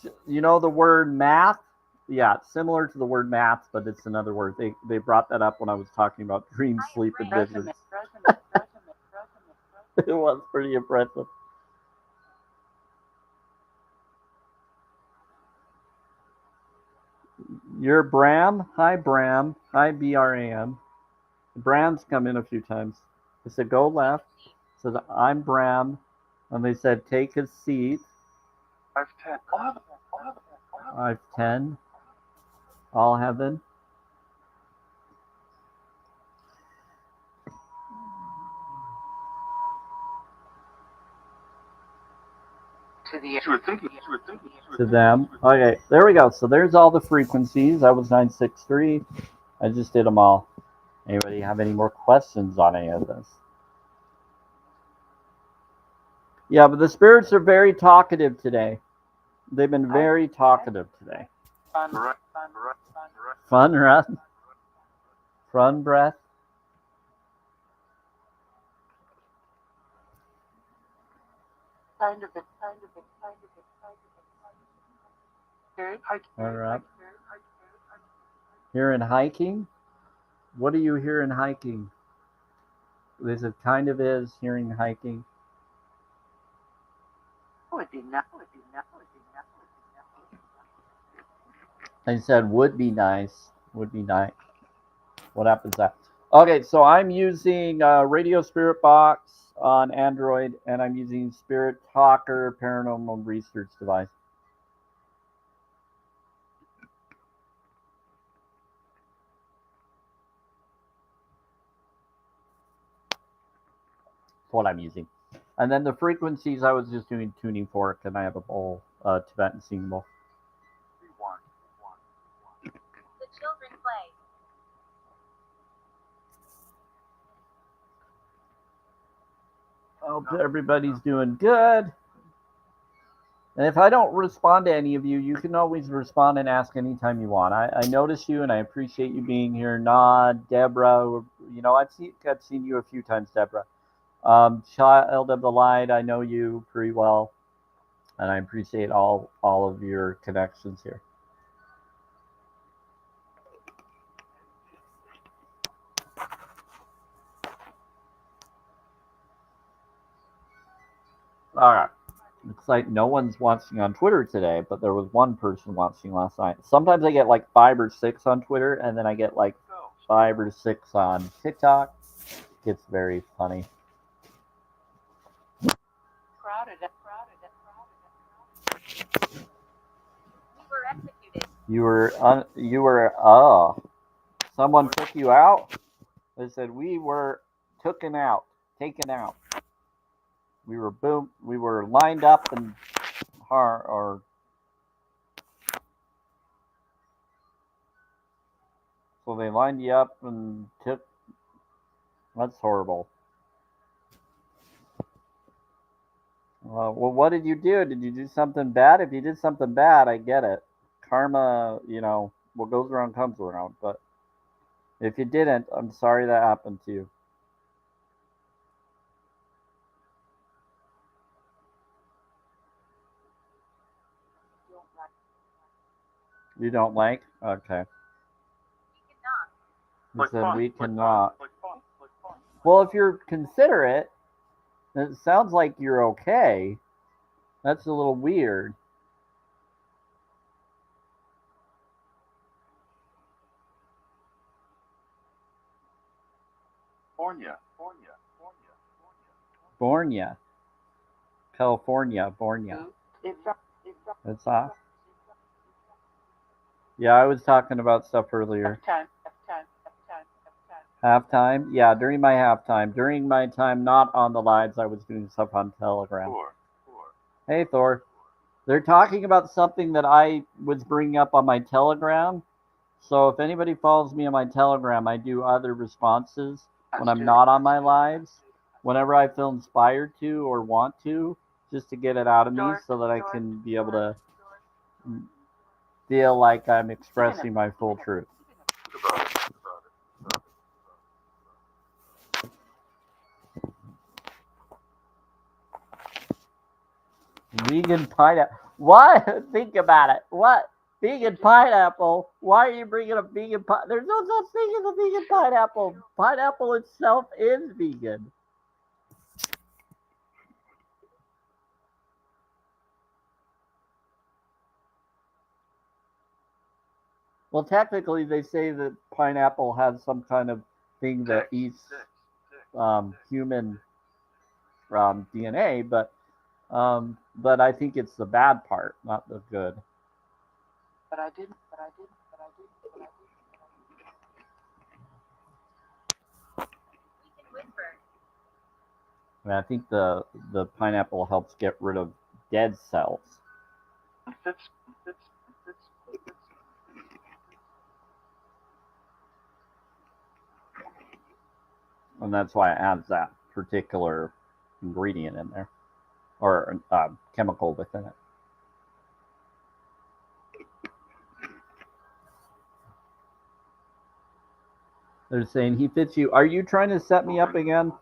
the word math. Yeah, it's similar to the word math, but it's another word. They brought that up when I was talking about dream, sleep, and visions. It was pretty impressive. You're Bram. Hi, Bram. Hi, Bram. Bram's come in a few times. They said, go left. Said, I'm Bram. And they said, take a seat. I've 10. I've 10. All heaven. To them. Okay, there we go. So there's all the frequencies. That was 963. I just did them all. Anybody have any more questions on any of this? Yeah, but the spirits are very talkative today. They've been very talkative today. Fun run. Fun breath. Kind of it. All right. Here in hiking. What do you hear in hiking? There's a kind of is hearing hiking. I said would be nice. Would be nice. What happens that? Okay, so I'm using Radio Spirit Box on Android, and I'm using Spirit Talker Paranormal Research device. That's what I'm using. And then the frequencies, I was just doing tuning fork, and I have a bowl, Tibetan singing bowl. The children play. Hope everybody's doing good. And if I don't respond to any of you, you can always respond and ask anytime you want. I notice you and I appreciate you being here. Nod, Deborah, I've seen you a few times, Deborah. Child of the Light, I know you pretty well, and I appreciate all of your connections here. All right. Looks like no one's watching on Twitter today, but there was one person watching last night. Sometimes I get like 5 or 6 on Twitter, and then I get like 5 or 6 on TikTok. It's very funny. We were executed. You were someone took you out? They said we were taken out. We were lined up and so they lined you up and took. That's horrible. Well, what did you do? Did you do something bad? If you did something bad, I get it. Karma, what goes around comes around. But if you didn't, I'm sorry that happened to you. You don't like? Okay. We cannot. He said we cannot. Well, if you're considerate, it sounds like you're okay. That's a little weird. Bornia. California, Bornia. It's off. Yeah, I was talking about stuff earlier. Halftime? Yeah, during my halftime. During my time not on the lives, I was doing stuff on Telegram. Hey, Thor. They're talking about something that I was bringing up on my Telegram. So if anybody follows me on my Telegram, I do other responses when I'm not on my lives. Whenever I feel inspired to or want to, just to get it out of me so that I can be able to feel like I'm expressing my full truth. Vegan pineapple. What? Think about it. What? Vegan pineapple? Why are you bringing up vegan pineapple? There's no such thing as a vegan pineapple. Pineapple itself is vegan. Well, technically, they say that pineapple has some kind of thing that eats human DNA, but I think it's the bad part, not the good. But I didn't. We can whisper. And I think the pineapple helps get rid of dead cells. And that's why it adds that particular ingredient in there, or chemical within it. They're saying he fits you. Are you trying to set me up again?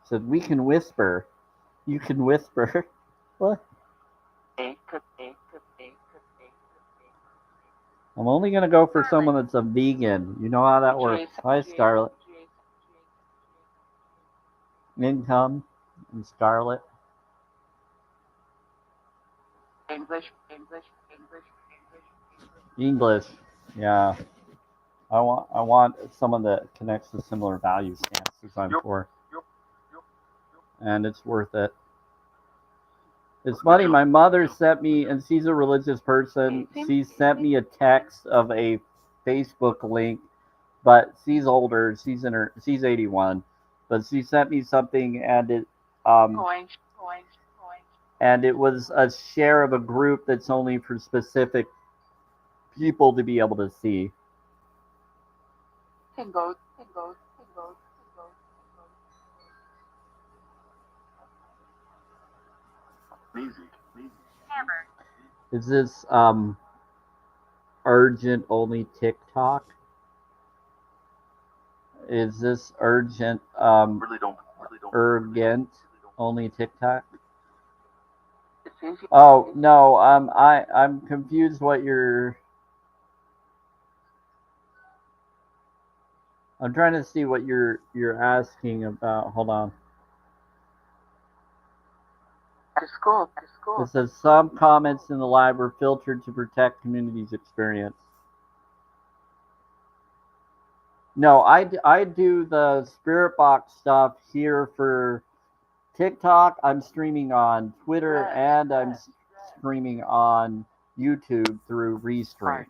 Said we can whisper. You can whisper. What? I'm only gonna go for someone that's a vegan. You know how that works. Hi, Scarlett. Income and Scarlett. English. Yeah. I want someone that connects to similar value stances I'm for. And it's worth it. It's funny, my mother sent me, and she's a religious person, she sent me a text of a Facebook link, but she's older, she's 81, but she sent me something, and it was a share of a group that's only for specific people to be able to see. Easy. Hammer. Is this urgent only TikTok? Is this urgent Really don't. urgent only TikTok? It's easy. Oh no, I'm confused what you're. I'm trying to see what you're asking about. Hold on. To school. It says some comments in the live were filtered to protect community's experience. No, I do the Spirit Box stuff here for TikTok. I'm streaming on Twitter and I'm streaming on YouTube through Restream.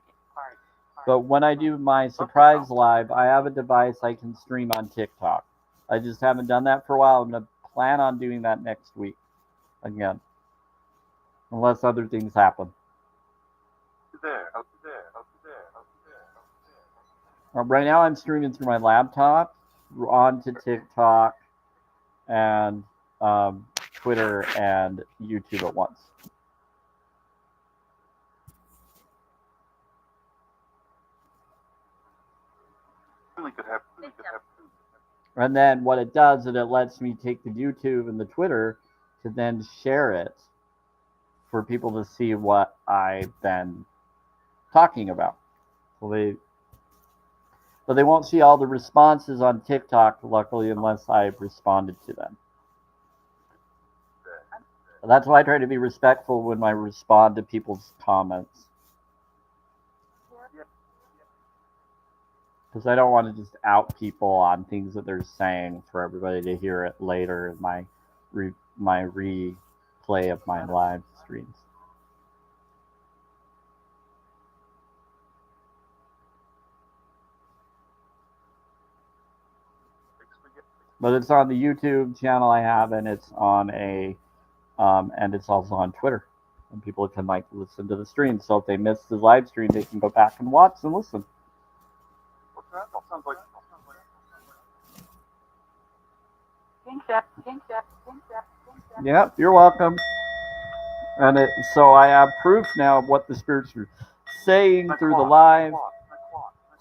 But when I do my surprise live, I have a device I can stream on TikTok. I just haven't done that for a while. I'm going to plan on doing that next week again. Unless other things happen. Right now I'm streaming through my laptop onto TikTok and Twitter and YouTube at once. And then what it does is it lets me take the YouTube and the Twitter to then share it for people to see what I've been talking about. But they won't see all the responses on TikTok, luckily, unless I've responded to them. That's why I try to be respectful when I respond to people's comments. Because I don't want to just out people on things that they're saying for everybody to hear it later in my replay of my live streams. But it's on the YouTube channel I have, and it's on and it's also on Twitter, and people can like listen to the stream. So if they miss the live stream, they can go back and watch and listen. What's that? That sounds like. Yep, you're welcome. And so I have proof now of what the spirits are saying through the live,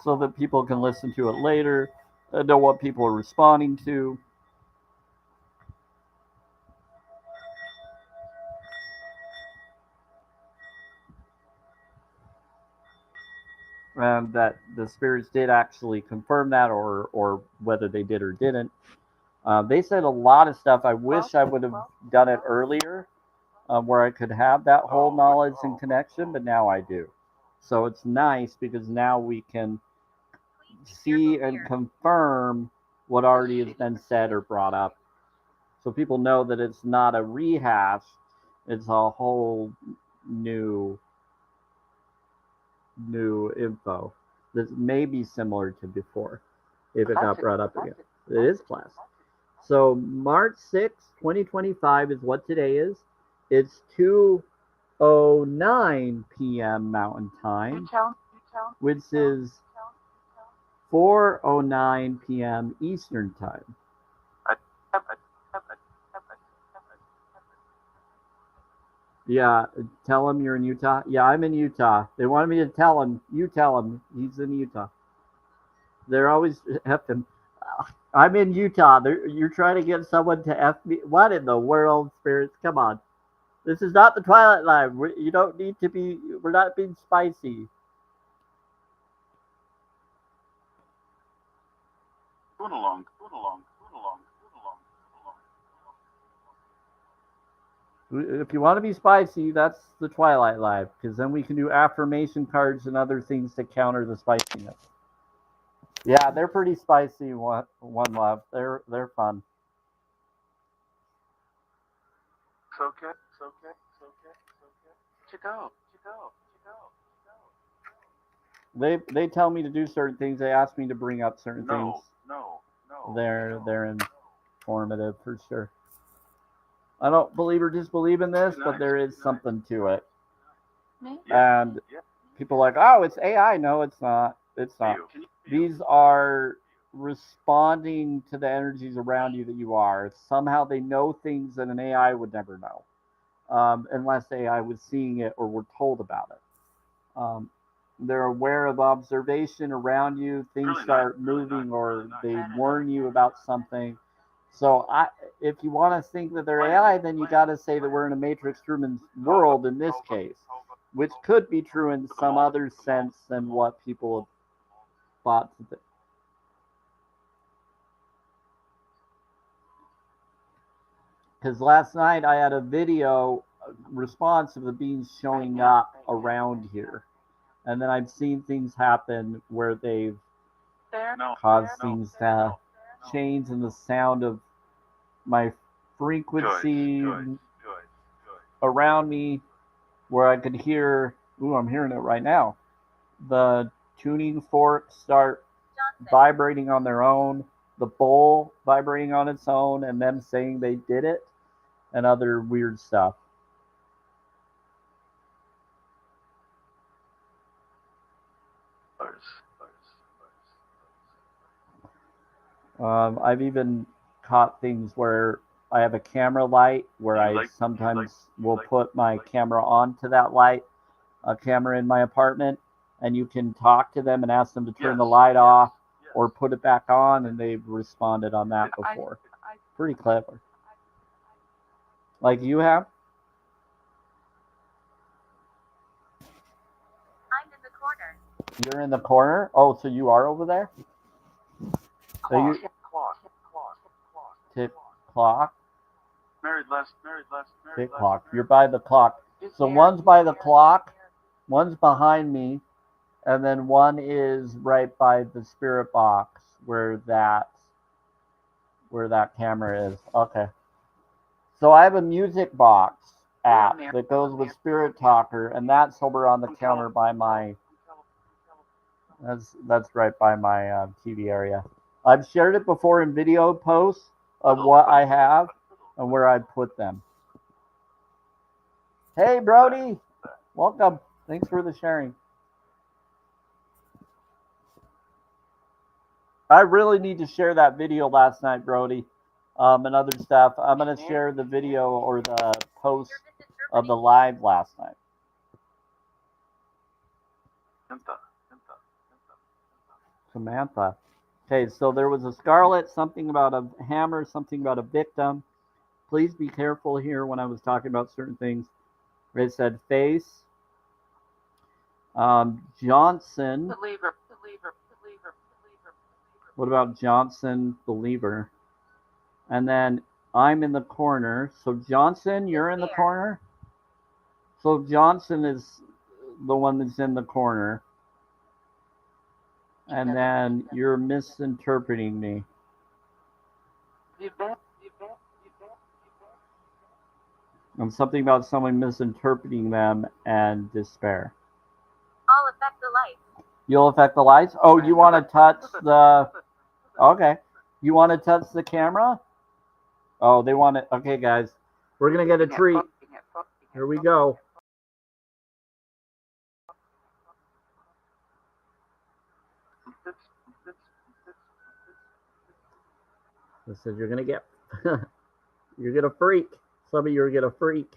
so that people can listen to it later and know what people are responding to. And that the spirits did actually confirm that, or whether they did or didn't. They said a lot of stuff. I wish I would have done it earlier, where I could have that whole knowledge and connection, but now I do. So it's nice because now we can see and confirm what already has been said or brought up. So people know that it's not a rehash, it's a whole new info that may be similar to before if it got brought up again. It is class. So March 6th, 2025 is what today is. It's 2:09 p.m. Mountain Time, which is 4:09 p.m. Eastern Time. Yeah, tell him you're in Utah. Yeah, I'm in Utah. They wanted me to tell him. You tell him he's in Utah. They're always effing. I'm in Utah. You're trying to get someone to F me. What in the world, spirits? Come on. This is not the Twilight Live. You don't need to be. We're not being spicy. Going along. If you want to be spicy, that's the Twilight Live, because then we can do affirmation cards and other things to counter the spiciness. Yeah, they're pretty spicy. One love. They're fun. It's okay. To go. They tell me to do certain things. They ask me to bring up certain things. No. They're informative for sure. I don't believe or disbelieve in this, but there is something to it. And people are like, oh, it's AI. No, it's not. It's not. These are responding to the energies around you that you are. Somehow they know things that an AI would never know. unless I was seeing it or were told about it. They're aware of observation around you. Things Really start nice, really moving, nice, or really nice. they warn you about something. So if you want to think that they're AI, then you got to say that we're in a Matrix Truman world in this case, which could be true in some other sense than what people have thought. Because last night I had a video response of the beings showing up around here. And then I've seen things happen where they've caused things to change in the sound of my frequency around me, where I could hear, I'm hearing it right now, the tuning forks start vibrating on their own, the bowl vibrating on its own, and them saying they did it, and other weird stuff. I've even caught things where I have a camera light where I sometimes will put my camera onto that light, a camera in my apartment, and you can talk to them and ask them to turn the light off or put it back on, and they've responded on that before. Pretty clever. Like you have? I'm in the corner. You're in the corner? Oh, so you are over there? Tick clock. Tick clock. You're by the clock. So one's by the clock, one's behind me, and then one is right by the spirit box where that camera is. Okay. So I have a music box app that goes with Spirit Talker, and that's over on the counter by my. That's right by my TV area. I've shared it before in video posts of what I have and where I put them. Hey, Brody, welcome. Thanks for the sharing. I really need to share that video last night, Brody, and other stuff. I'm going to share the video or the post of the live last night. Samantha. Okay, so there was a Scarlet, something about a hammer, something about a victim. Please be careful here when I was talking about certain things. It said face. Johnson. Believer. What about Johnson, believer? And then I'm in the corner. So Johnson, you're in the corner? So Johnson is the one that's in the corner. And then you're misinterpreting me. And something about someone misinterpreting them and despair. I'll affect the lights. You'll affect the lights? Oh, you want to touch the... Okay. You want to touch the camera? Oh, they want it. Okay, guys. We're going to get a treat. Here we go. This says you're going to get... you're going to freak. Some of you are going to freak.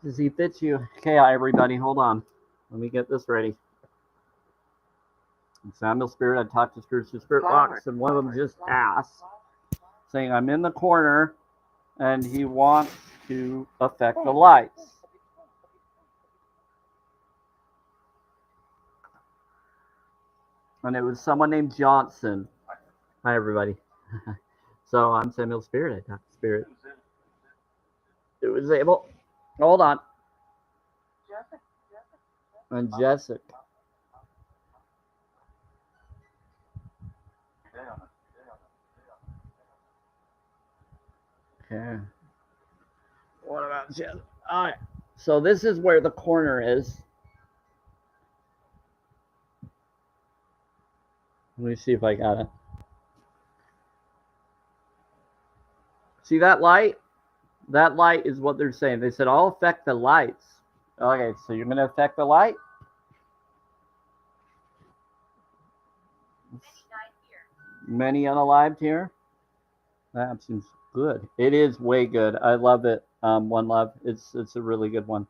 Does he fit you? Okay, everybody, hold on. Let me get this ready. In Samuel Spirit, I talked to Spirits to Spirit Box, and one of them just asked, saying, I'm in the corner, and he wants to affect the lights. And it was someone named Johnson. Hi, everybody. So I'm Samuel Spirit. I talked to Spirit. It was able. Hold on. And Jessica. Okay. What about Jessica? All right. So this is where the corner is. Let me see if I got it. See that light? That light is what they're saying. They said, I'll affect the lights. Okay, so you're going to affect the light? Many died here. Many unalived here? That seems good. It is way good. I love it. One Love. It's a really good one.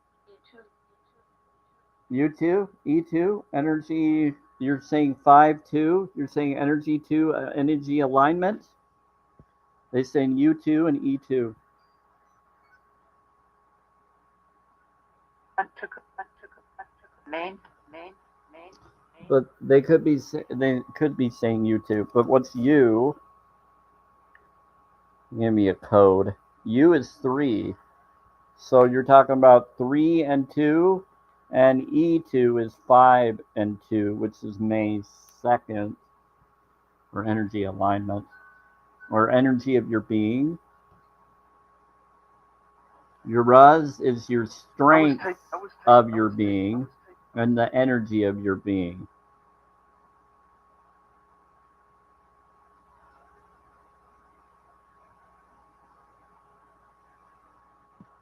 U2, E2, energy. You're saying 5-2. You're saying energy 2, energy alignment. They're saying U2 and E2. Main. But they could be saying U2. But what's U? Give me a code. U is 3. So you're talking about 3 and 2, and E2 is 5 and 2, which is May 2nd, or energy alignment, or energy of your being. Your Raz is your strength of your being and the energy of your being.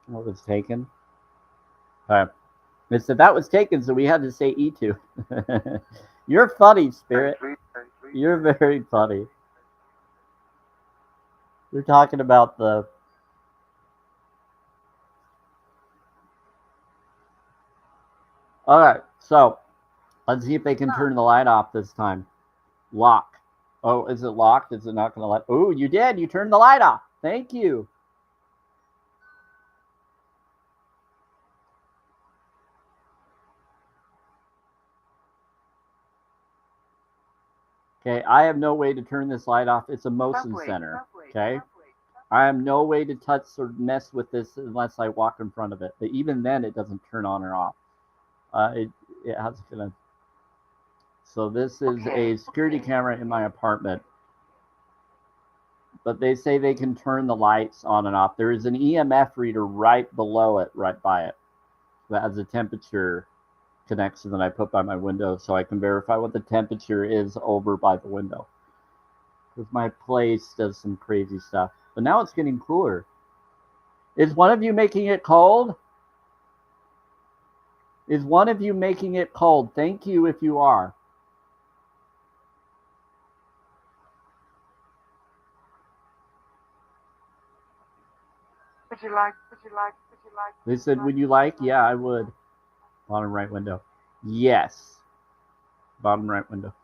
What was taken? It said that was taken, so we had to say E2. You're funny, Spirit. You're very funny. You're talking about the... All right, so let's see if they can turn the light off this time. Lock. Oh, is it locked? Is it not going to let... Oh, you did. You turned the light off. Thank you. Okay, I have no way to turn this light off. It's a motion center. Okay? I have no way to touch or mess with this unless I walk in front of it. But even then, it doesn't turn on or off. It has to... So this is a security camera in my apartment. But they say they can turn the lights on and off. There is an EMF reader right below it, right by it, that has a temperature connection that I put by my window so I can verify what the temperature is over by the window. Because my place does some crazy stuff. But now it's getting cooler. Is one of you making it cold? Is one of you making it cold? Thank you if you are. Would you like? They said, would you like? Yeah, I would. Bottom right window. Yes. Bottom right window.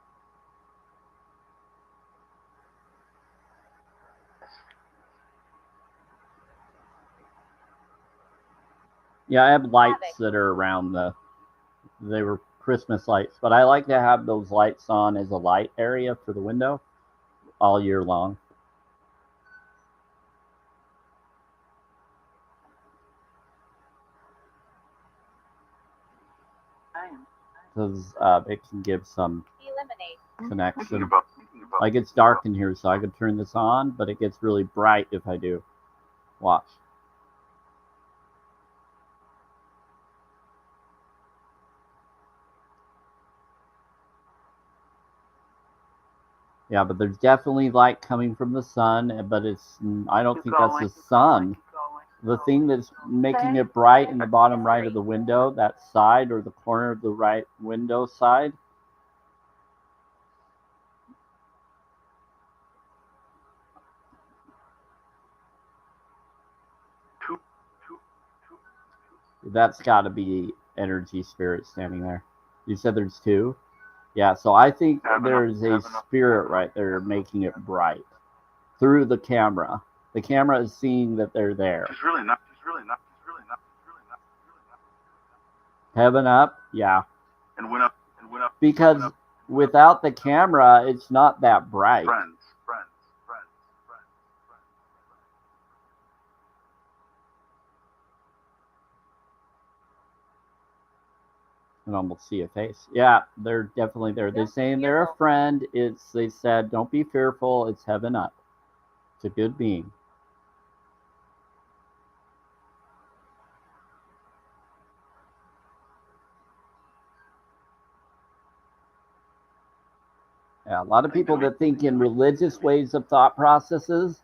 Yeah, I have lights that are around they were Christmas lights, but I like to have those lights on as a light area for the window all year long. Because it can give some connection. Like it's dark in here, so I could turn this on, but it gets really bright if I do. Watch. Yeah, but there's definitely light coming from the sun, but I don't think that's the sun. The thing that's making it bright in the bottom right of the window, that side or the corner of the right window side. That's got to be energy spirit standing there. You said there's 2? Yeah, so I think there's a spirit right there making it bright through the camera. The camera is seeing that they're there. She's really not. Heaven up? Yeah. And went up. Because without the camera, it's not that bright. Friends. And almost see a face. Yeah, they're definitely there. They're saying they're a friend. They said, don't be fearful. It's heaven up. It's a good being. Yeah, a lot of people that think in religious ways of thought processes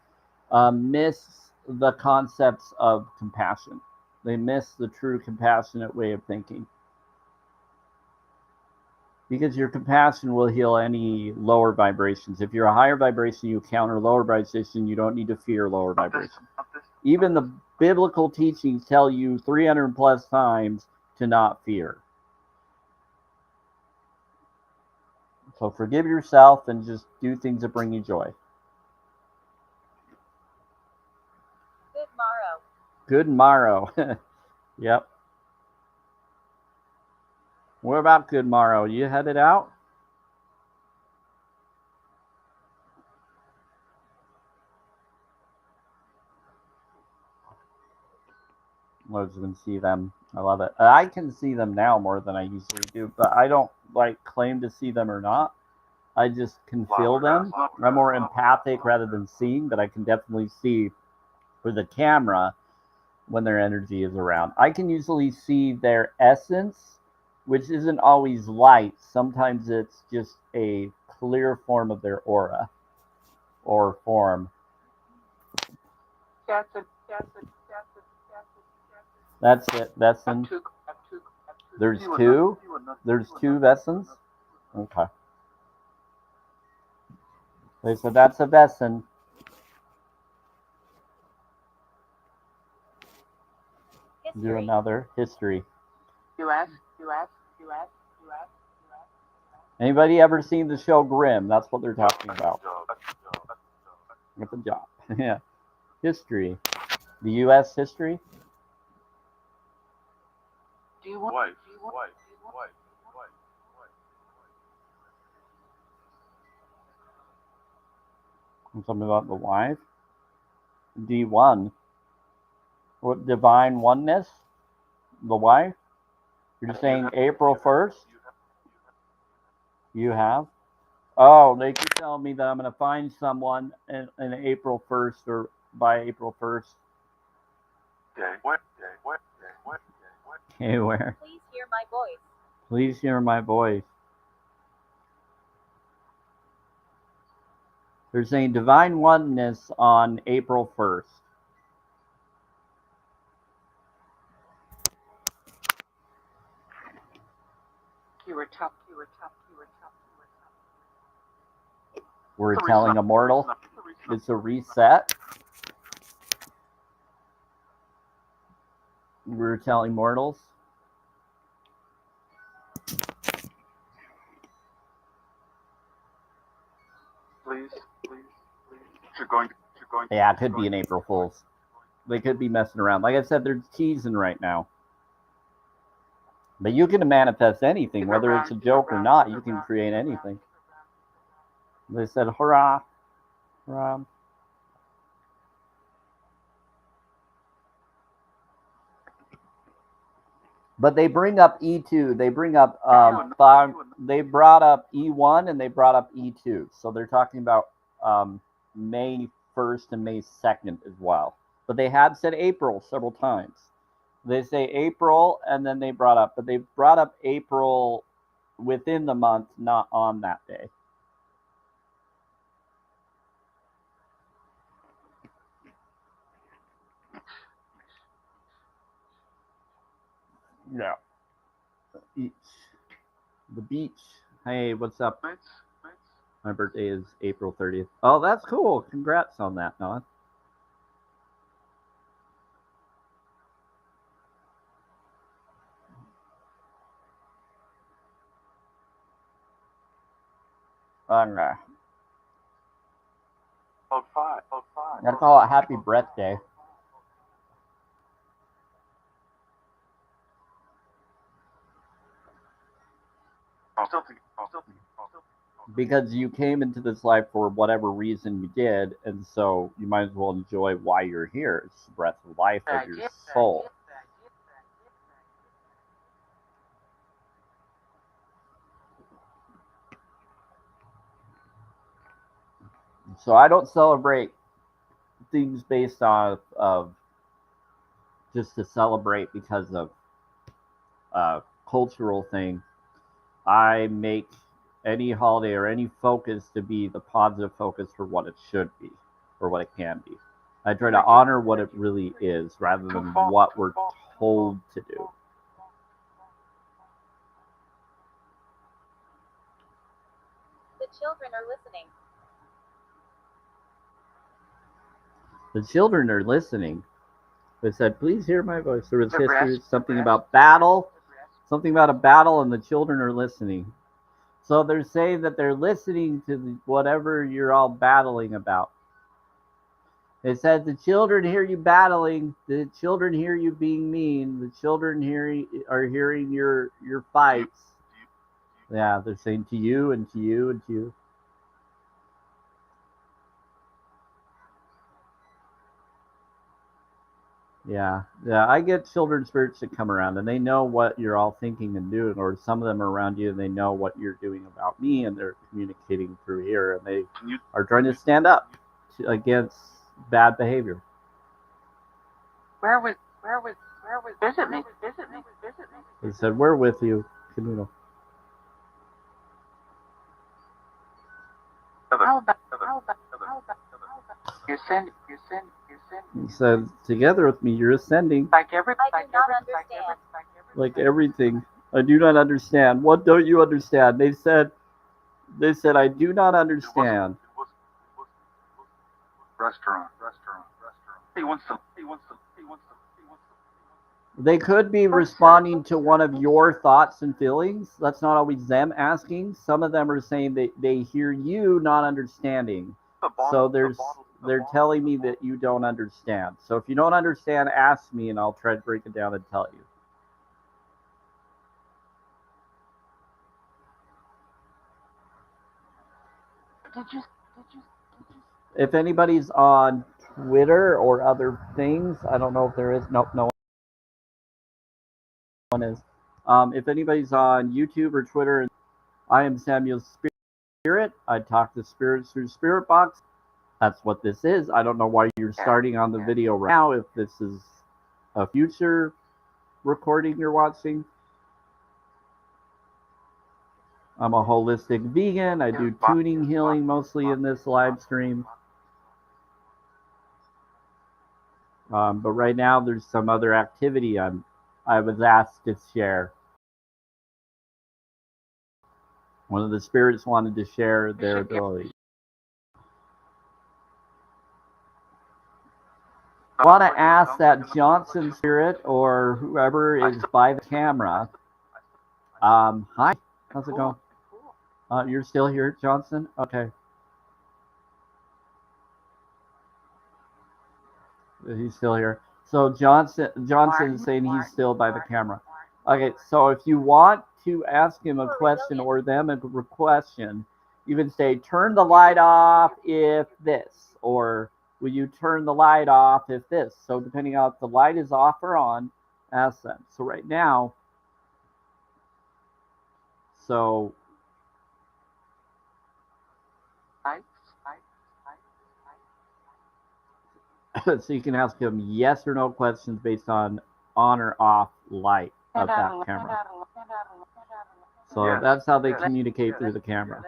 miss the concepts of compassion. They miss the true compassionate way of thinking. Because your compassion will heal any lower vibrations. If you're a higher vibration, you counter lower vibration. You don't need to fear lower vibration. Even the biblical teachings tell you 300 plus times to not fear. So forgive yourself and just do things that bring you joy. Good morrow. Good morrow. Yep. What about good morrow? You headed out? I was going to see them. I love it. I can see them now more than I usually do, but I don't like claim to see them or not. I just can feel them. I'm more empathic rather than seeing, but I can definitely see for the camera when their energy is around. I can usually see their essence, which isn't always light. Sometimes it's just a clear form of their aura or form. That's it, Vesson. There's two? There's two Vessons? Okay. They said that's a Vesson. Do another history. U.S. Anybody ever seen the show Grimm? That's what they're talking about. With a job. Yeah. History. The U.S. history? Do you want? Wife. Something about the wife? D1. What, divine oneness? The wife? You're saying April 1st? You have? Oh, they keep telling me that I'm going to find someone in April 1st or by April 1st. Okay, where? Please hear my voice. Please hear my voice. They're saying divine oneness on April 1st. You were tough. We're telling immortal. It's a reset. We're telling mortals. Please. You're going. Yeah, it could be an April Fool's. They could be messing around. Like I said, they're teasing right now. But you can manifest anything, whether it's a joke or not. You can create anything. They said, hurrah, hurrah. But they bring up E2. They bring up they brought up E1 and they brought up E2. So they're talking about May 1st and May 2nd as well. But they have said April several times. They say April and then they brought up, but they brought up April within the month, not on that day. Yeah. The beach. Hey, what's up? My birthday is April 30th. Oh, that's cool. Congrats on that, Noah. Okay. Five. I gotta call it Happy Birthday. Because you came into this life for whatever reason you did, and so you might as well enjoy why you're here. It's the breath of life of your soul. So I don't celebrate things based on of just to celebrate because of a cultural thing. I make any holiday or any focus to be the positive focus for what it should be or what it can be. I try to honor what it really is rather than what we're told to do. The children are listening. The children are listening. They said, please hear my voice. There was The history, rest- something the about rest- battle, something about a battle, and the children are listening. So they're saying that they're listening to whatever you're all battling about. They said the children hear you battling. The children hear you being mean. The children are hearing your fights. Yeah, they're saying to you and to you and to you. Yeah, I get children spirits that come around and they know what you're all thinking and doing, or some of them are around you and they know what you're doing about me and they're communicating through here and they are trying to stand up against bad behavior. Where was visit me? They said, we're with you, Canino. How about you send. He said, together with me, you're ascending. Like every, I do not understand. Like everything. I do not understand. What don't you understand? They said, I do not understand. Restaurant. He wants to. They could be responding to one of your thoughts and feelings. That's not always them asking. Some of them are saying they hear you not understanding. So they're telling me that you don't understand. So if you don't understand, ask me and I'll try to break it down and tell you. Did you? If anybody's on Twitter or other things, I don't know if there is. Nope, no one is. If anybody's on YouTube or Twitter, I am Samuel Spirit. I talk to spirits through Spirit Box. That's what this is. I don't know why you're starting on the video right now. If this is a future recording you're watching. I'm a holistic vegan. I do tuning healing mostly in this live stream. But right now there's some other activity I was asked to share. One of the spirits wanted to share their ability. I want to ask that Johnson spirit or whoever is by the camera. Hi, how's it going? You're still here, Johnson? Okay. He's still here. So Johnson is saying he's still by the camera. Okay, so if you want to ask him a question or them a question, you can say, turn the light off if this, or will you turn the light off if this? So depending on if the light is off or on, ask them. So right now, so you can ask him yes or no questions based on or off light of that camera. So that's how they communicate through the camera.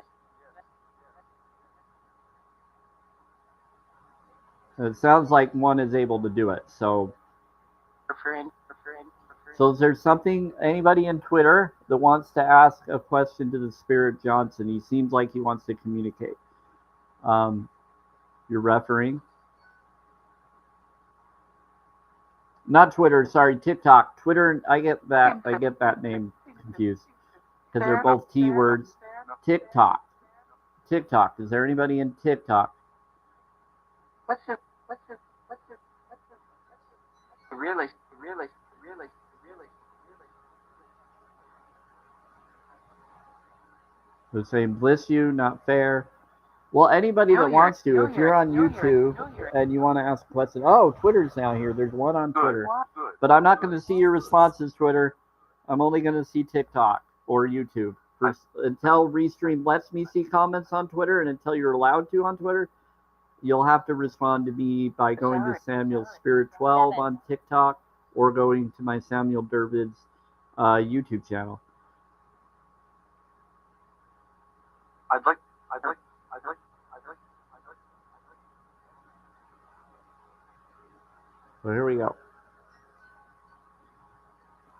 It sounds like one is able to do it. So is there something, anybody in Twitter that wants to ask a question to the Spirit Johnson? He seems like he wants to communicate. You're referring? Not Twitter, sorry, TikTok. Twitter, I get that name confused because they're both T words. TikTok. Is there anybody in TikTok? What's the really? They're saying bless you, not fair. Well, anybody that wants to, if you're on YouTube and you want to ask a question, oh, Twitter's now here. There's one on Twitter. But I'm not going to see your responses, Twitter. I'm only going to see TikTok or YouTube. Until Restream lets me see comments on Twitter and until you're allowed to on Twitter, you'll have to respond to me by going to Samuel Spirit 12 on TikTok or going to my Samuel Dervid's YouTube channel. I'd like. So here we go.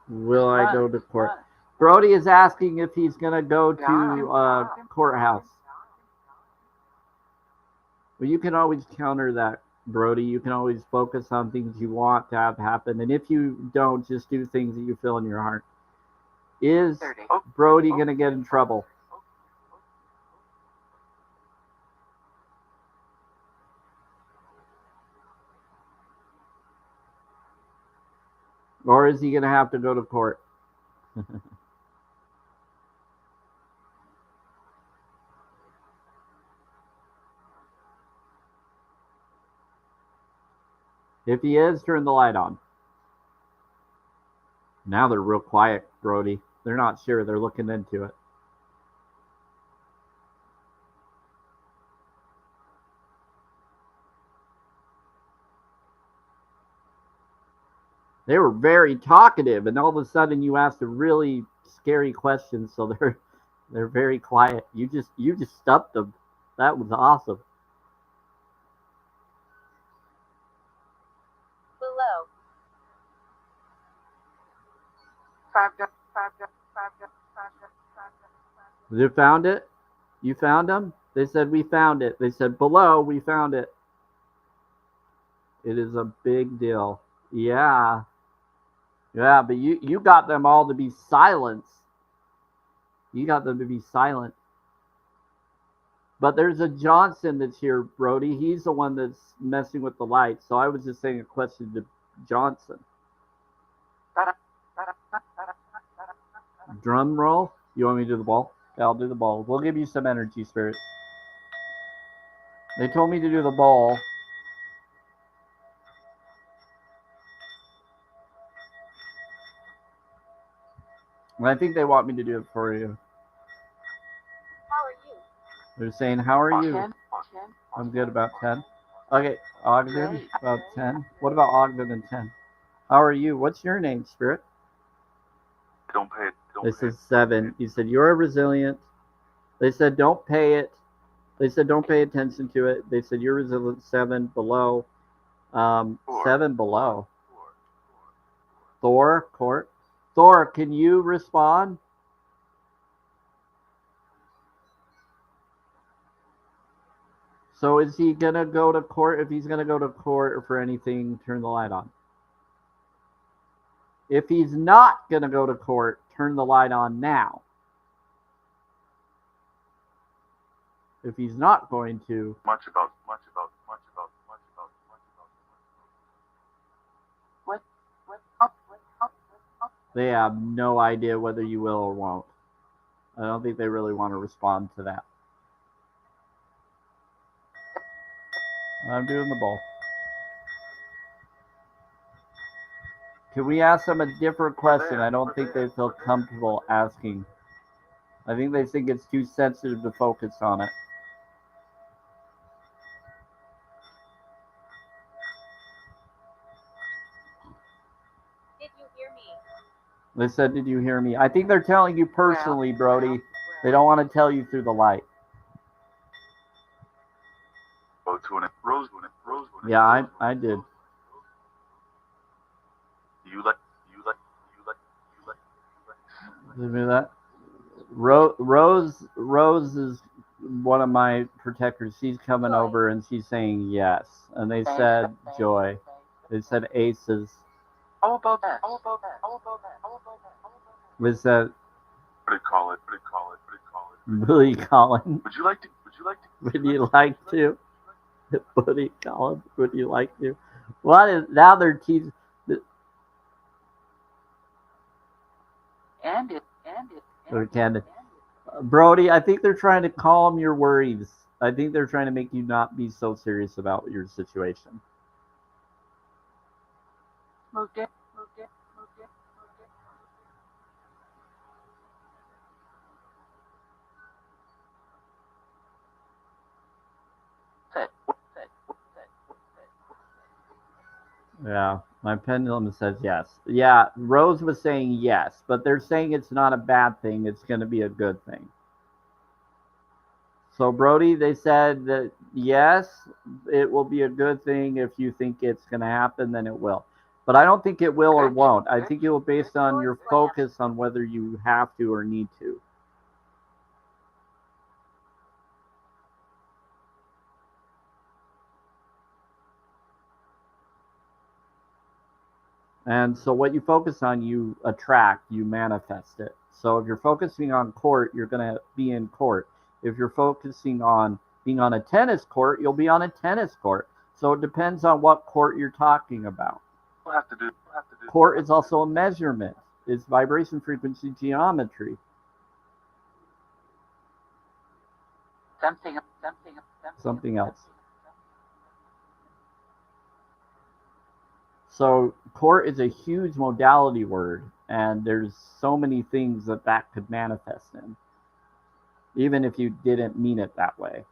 Will I go to court? Brody is asking if he's going to go to courthouse. Well, you can always counter that, Brody. You can always focus on things you want to have happen. And if you don't, just do things that you feel in your heart. Is 30. Brody going to get in trouble? Or is he going to have to go to court? If he is, turn the light on. Now they're real quiet, Brody. They're not sure. They're looking into it. They were very talkative, and all of a sudden you asked a really scary question, so they're very quiet. You just stumped them. That was awesome. Below. 5. You found it? You found them? They said we found it. They said below we found it. It is a big deal. Yeah. Yeah, but you got them all to be silent. You got them to be silent. But there's a Johnson that's here, Brody. He's the one that's messing with the lights. So I was just saying a question to Johnson. Drum roll? You want me to do the ball? Yeah, I'll do the ball. We'll give you some energy, spirits. They told me to do the ball. And I think they want me to do it for you. How are you? They're saying, how are you? 10. I'm good, about 10. Okay, Ogden, about 10. What about Ogden and 10? How are you? What's your name, Spirit? Don't pay it. This is 7. He said, you're resilient. They said, don't pay it. They said, don't pay attention to it. They said, you're resilient. 7 below. 7 below. Thor, court. Thor, can you respond? So is he going to go to court? If he's going to go to court or for anything, turn the light on. If he's not going to go to court, turn the light on now. If he's not going to, Much about. they have no idea whether you will or won't. I don't think they really want to respond to that. I'm doing the ball. Can we ask them a different question? I don't think they feel comfortable asking. I think they think it's too sensitive to focus on it. Did you hear me? They said, did you hear me? I think they're telling you personally, Brody. They don't want to tell you through the light. Rose. Yeah, I did. You like. Did you hear that? Rose is one of my protectors. She's coming over and she's saying yes. And they said joy. They said aces. How about that? They said What do you call it? Billy Collin. Would you like to? Would you like to? Buddy Collin, would you like to? What is now they're teasing? They're candid. Brody, I think they're trying to calm your worries. I think they're trying to make you not be so serious about your situation. Okay. Yeah, my pendulum says yes. Yeah, Rose was saying yes, but they're saying it's not a bad thing. It's going to be a good thing. So, Brody, they said that yes, it will be a good thing. If you think it's going to happen, then it will. But I don't think it will or won't. I think it will based on your focus on whether you have to or need to. And so what you focus on, you attract, you manifest it. So if you're focusing on court, you're going to be in court. If you're focusing on being on a tennis court, you'll be on a tennis court. So it depends on what court you're talking about. Court is also a measurement. It's vibration, frequency, geometry. Something else. So court is a huge modality word, and there's so many things that could manifest in, even if you didn't mean it that way.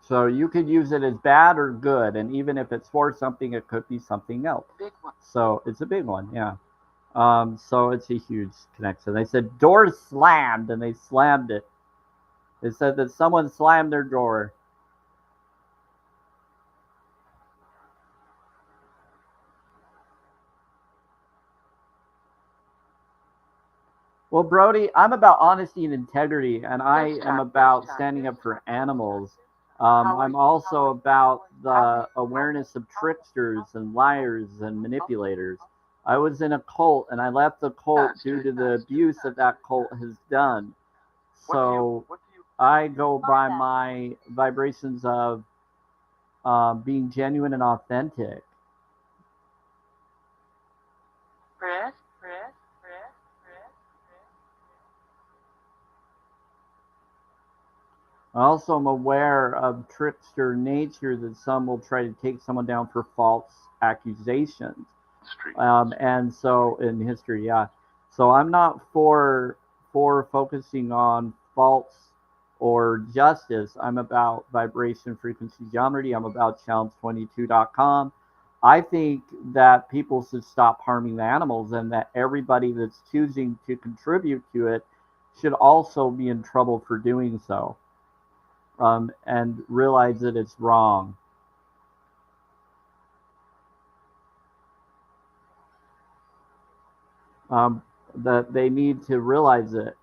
So you could use it as bad or good, and even if it's for something, it could be something else. Big one. So it's a big one, yeah. So it's a huge connection. They said door slammed, and they slammed it. They said that someone slammed their door. Well, Brody, I'm about honesty and integrity, and I am about standing up for animals. I'm also about the awareness of tricksters and liars and manipulators. I was in a cult, and I left the cult due to the abuse that cult has done. So I go by my vibrations of being genuine and authentic. Chris. I also am aware of trickster nature, that some will try to take someone down for false accusations. And so in history, yeah. So I'm not for focusing on false or justice. I'm about vibration, frequency, geometry. I'm about challenge22.com. I think that people should stop harming the animals, and that everybody that's choosing to contribute to it should also be in trouble for doing so. And realize that it's wrong. That they need to realize it,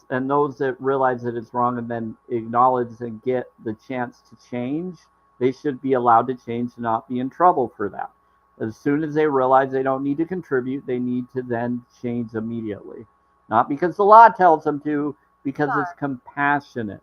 and those that realize that it's wrong and then acknowledge and get the chance to change, they should be allowed to change and not be in trouble for that. As soon as they realize they don't need to contribute, they need to then change immediately. Not because the law tells them to, because it's compassionate.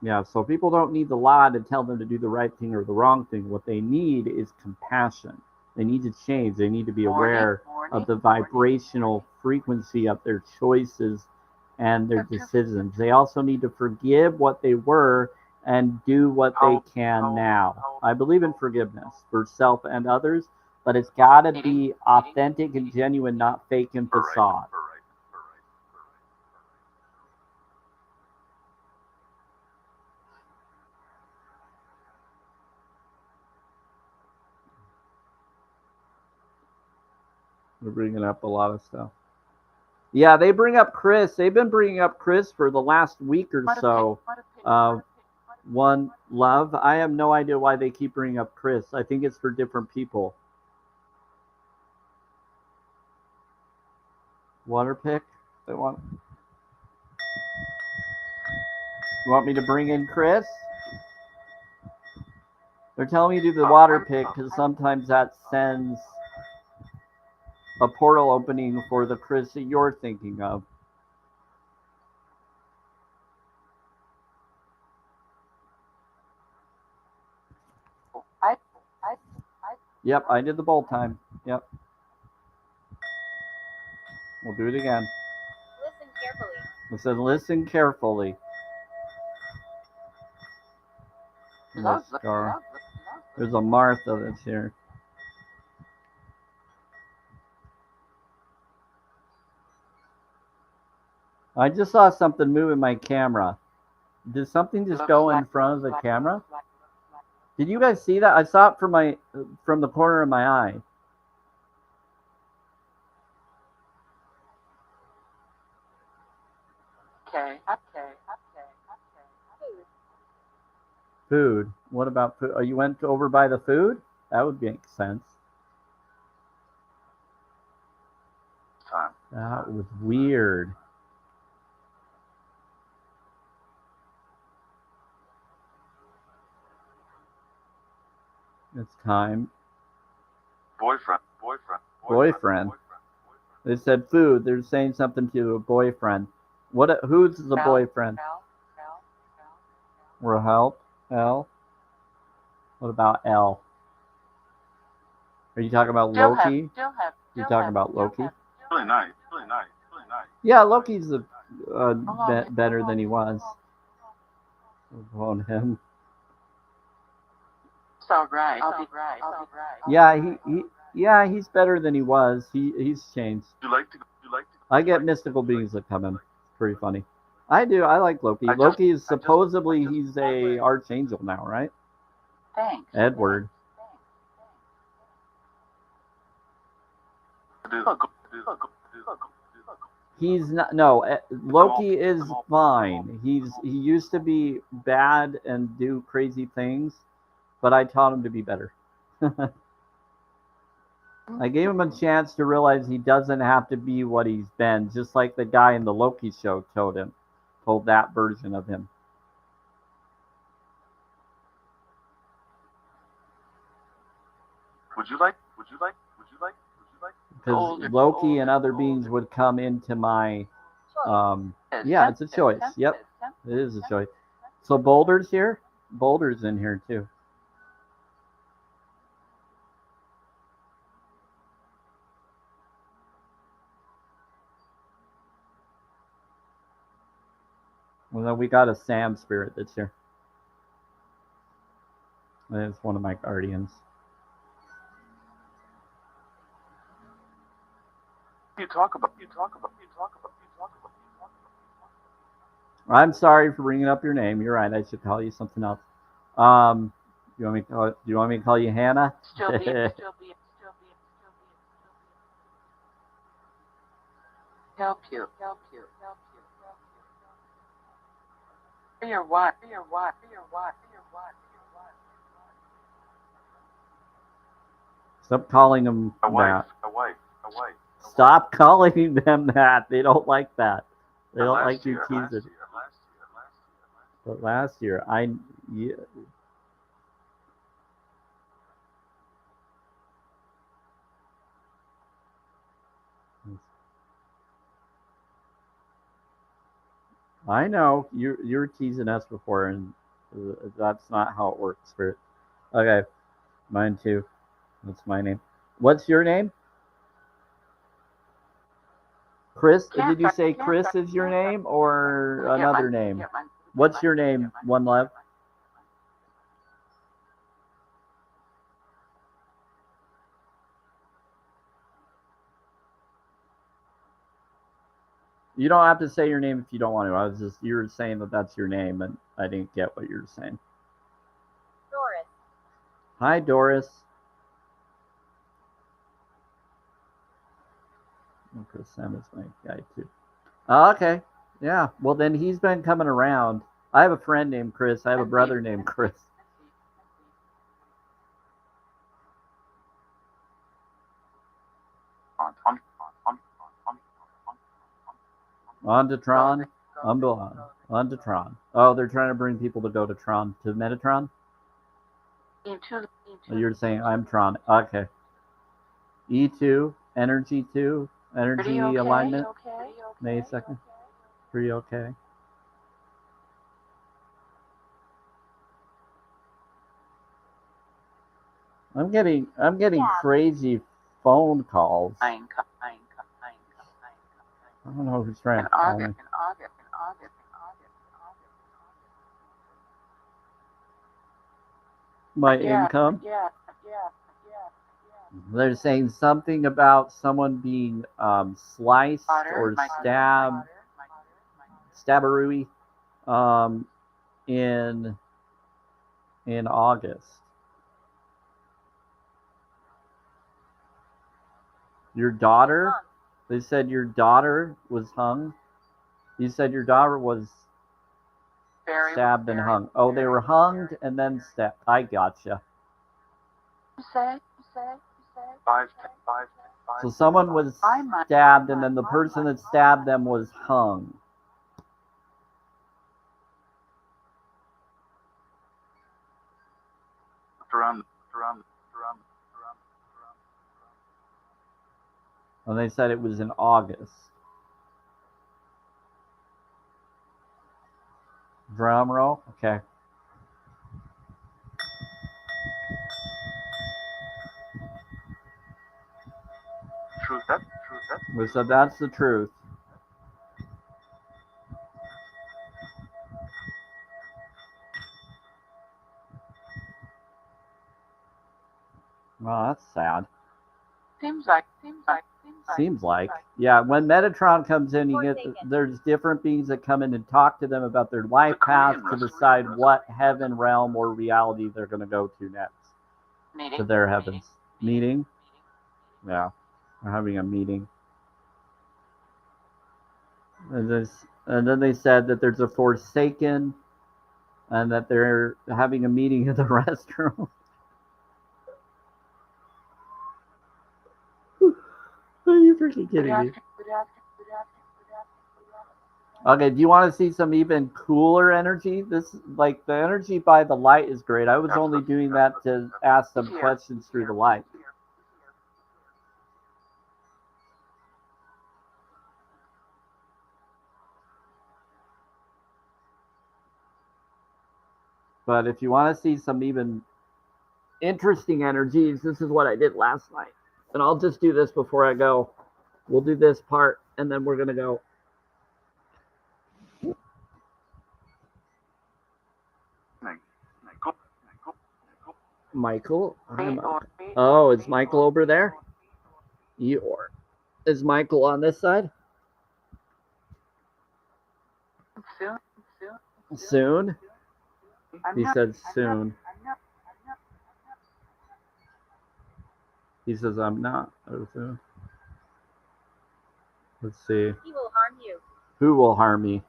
Yeah, so people don't need the law to tell them to do the right thing or the wrong thing. What they need is compassion. They need to change. They need to be aware of the vibrational frequency of their choices and their decisions. They also need to forgive what they were and do what they can now. I believe in forgiveness for self and others, but it's got to be authentic and genuine, not fake and facade. We're bringing up a lot of stuff. Yeah, they bring up Chris. They've been bringing up Chris for the last week or so. One Love. I have no idea why they keep bringing up Chris. I think it's for different people. Water pick. They want. You want me to bring in Chris? They're telling me to do the water pick because sometimes that sends a portal opening for the Chris that you're thinking of. Yep, I did the bowl time. Yep. We'll do it again. Listen carefully. It said listen carefully. There's a Martha that's here. I just saw something move in my camera. Did something just go in front of the camera? Did you guys see that? I saw it from the corner of my eye. Okay. Food. What about food? Oh, you went over by the food? That would make sense. That was weird. It's time. Boyfriend. They said food. They're saying something to a boyfriend. What? Who's the boyfriend? Or help? L? What about L? Are you talking about Loki? You talking about Loki? Really nice. Yeah, Loki's better than he was. On him. It's all right. Yeah, he's better than he was. He's changed. You like to I get mystical beings that come in. Pretty funny. I do. I like Loki. Loki is supposedly he's a archangel now, right? Thanks. Edward. He's not. No, Loki is fine. He used to be bad and do crazy things, but I taught him to be better. I gave him a chance to realize he doesn't have to be what he's been, just like the guy in the Loki show told that version of him. Would you like? Because Loki and other beings would come into my, yeah, it's a choice. Yep, it is a choice. So Boulder's here. Boulder's in here too. Well, then we got a Sam spirit that's here. That's one of my guardians. You talk about. I'm sorry for bringing up your name. You're right. I should call you something else. Do you want me to call you Hannah? Still be. Help you. For your what? Stop calling them A wife. Stop calling them that. They don't like that. They don't like you teasing. But last year, yeah. I know you're teasing us before, and that's not how it works, Spirit. Okay, mine too. That's my name. What's your name? Chris? Did you say Chris is your name or another name? What's your name? One Love. You don't have to say your name if you don't want to. You were saying that that's your name, and I didn't get what you were saying. Doris. Hi, Doris. Chris Sam is my guy too. Okay, yeah. Well, then he's been coming around. I have a friend named Chris. I have a brother named Chris. On to Tron. On to Tron. Oh, they're trying to bring people to go to Tron. To Metatron? You're saying I'm Tron. Okay. E2, Energy 2, Energy Alignment. May 2nd. Pretty okay. I'm getting crazy phone calls. I don't know who's trying to call me. My income? Yeah. They're saying something about someone being sliced or stabberooey in August. Your daughter? They said your daughter was hung. You said your daughter was stabbed and hung. Oh, they were hung and then stabbed. I gotcha. Say. 5. So someone was stabbed, and then the person that stabbed them was hung. And they said it was in August. Drum roll? Okay. Truth. We said that's the truth. Well, that's sad. Seems like. Seems like. Yeah, when Metatron comes in, there's different beings that come in and talk to them about their life path to decide what heaven, realm, or reality they're going to go to next. Meeting. To their heavens. Meeting? Yeah, they're having a meeting. And then they said that there's a Forsaken and that they're having a meeting in the restroom. Are you freaking kidding me? Okay, do you want to see some even cooler energy? Like the energy by the light is great. I was only doing that to ask some questions through the light. But if you want to see some even interesting energies, this is what I did last night. And I'll just do this before I go. We'll do this part, and then we're going to go. Michael? Oh, is Michael over there? Eeyore. Is Michael on this side? Soon? He said soon. He says I'm not. Let's see. He will harm you. Who will harm me?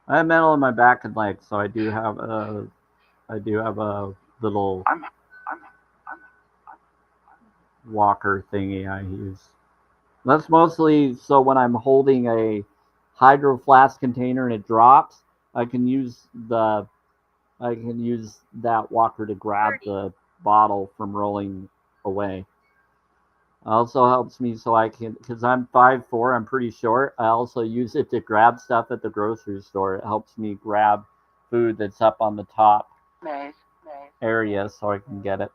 I have metal in my back and legs, so I do have a little walker thingy I use. That's mostly so when I'm holding a hydro flask container and it drops, I can use that walker to grab the bottle from rolling away. Also helps me so I can, because I'm 5'4", I'm pretty short. I also use it to grab stuff at the grocery store. It helps me grab food that's up on the top area so I can get it.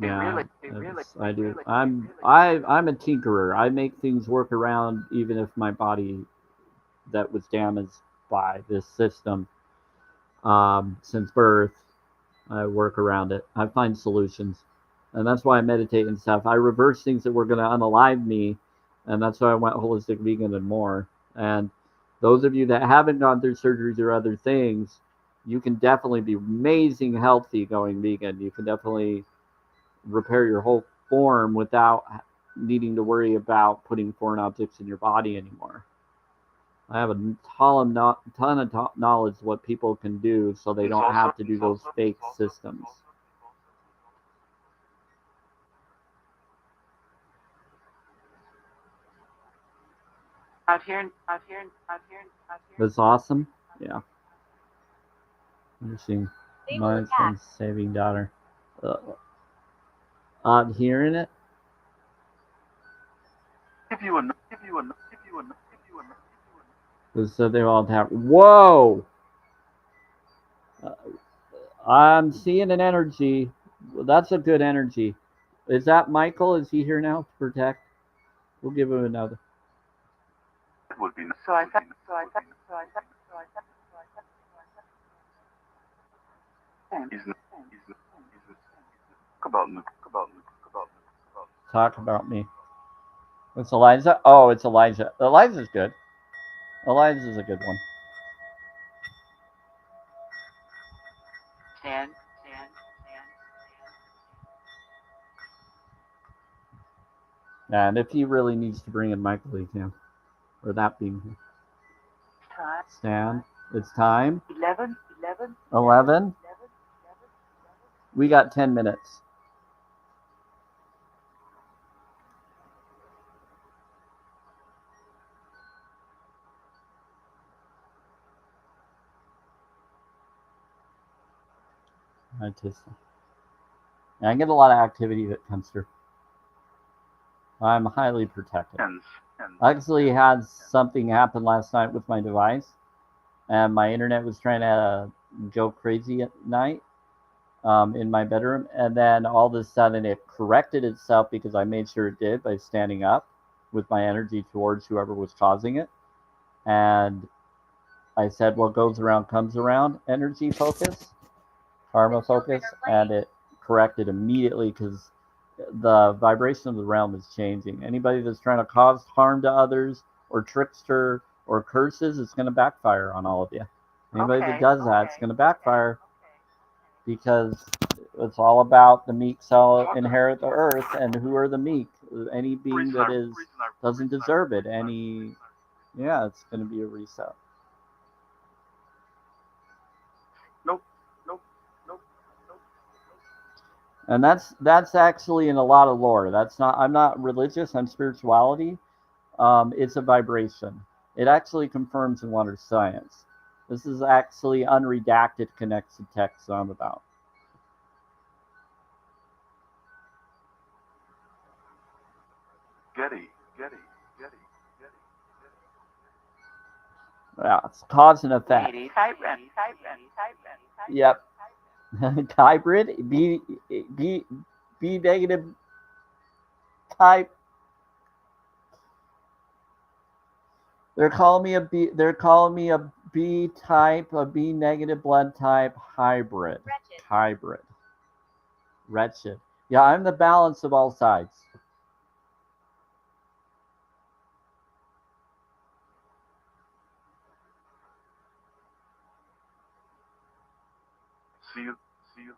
Yeah, I do. I'm a tinkerer. I make things work around even if my body that was damaged by this system since birth. I work around it. I find solutions, and that's why I meditate and stuff. I reverse things that were going to unalive me, and that's why I went holistic vegan and more. And those of you that haven't gone through surgeries or other things, you can definitely be amazing healthy going vegan. You can definitely repair your whole form without needing to worry about putting foreign objects in your body anymore. I have a ton of knowledge what people can do so they don't have to do those fake systems. Out here. That's awesome. Yeah. Interesting. My son's saving daughter. Out here in it. So they all have. Whoa! I'm seeing an energy. That's a good energy. Is that Michael? Is he here now to protect? We'll give him another. So I thought. Talk about me. It's Eliza? Oh, it's Elijah. Eliza's good. Eliza's a good one. And if he really needs to bring in Michael, he can. Or that being Time. Stan. It's time. 11. 11. We got 10 minutes. I get a lot of activity that comes through. I'm highly protected. I actually had something happen last night with my device, and my internet was trying to go crazy at night in my bedroom, and then all of a sudden it corrected itself because I made sure it did by standing up with my energy towards whoever was causing it. And I said, what goes around comes around, energy focus, karma focus, and it corrected immediately because the vibration of the realm is changing. Anybody that's trying to cause harm to others or trickster or curses, it's going to backfire on all of you. Anybody that does that, it's going to backfire because it's all about the meek shall inherit the earth, and who are the meek? Any being that doesn't deserve it. It's going to be a reset. Nope. And that's actually in a lot of lore. I'm not religious, I'm spirituality. It's a vibration. It actually confirms in water science. This is actually unredacted connected text I'm about. Getty. Yeah, it's cause and effect. Yep. Hybrid, B negative type. They're calling me a B type, a B negative blood type hybrid. Wretched. Yeah, I'm the balance of all sides. See you.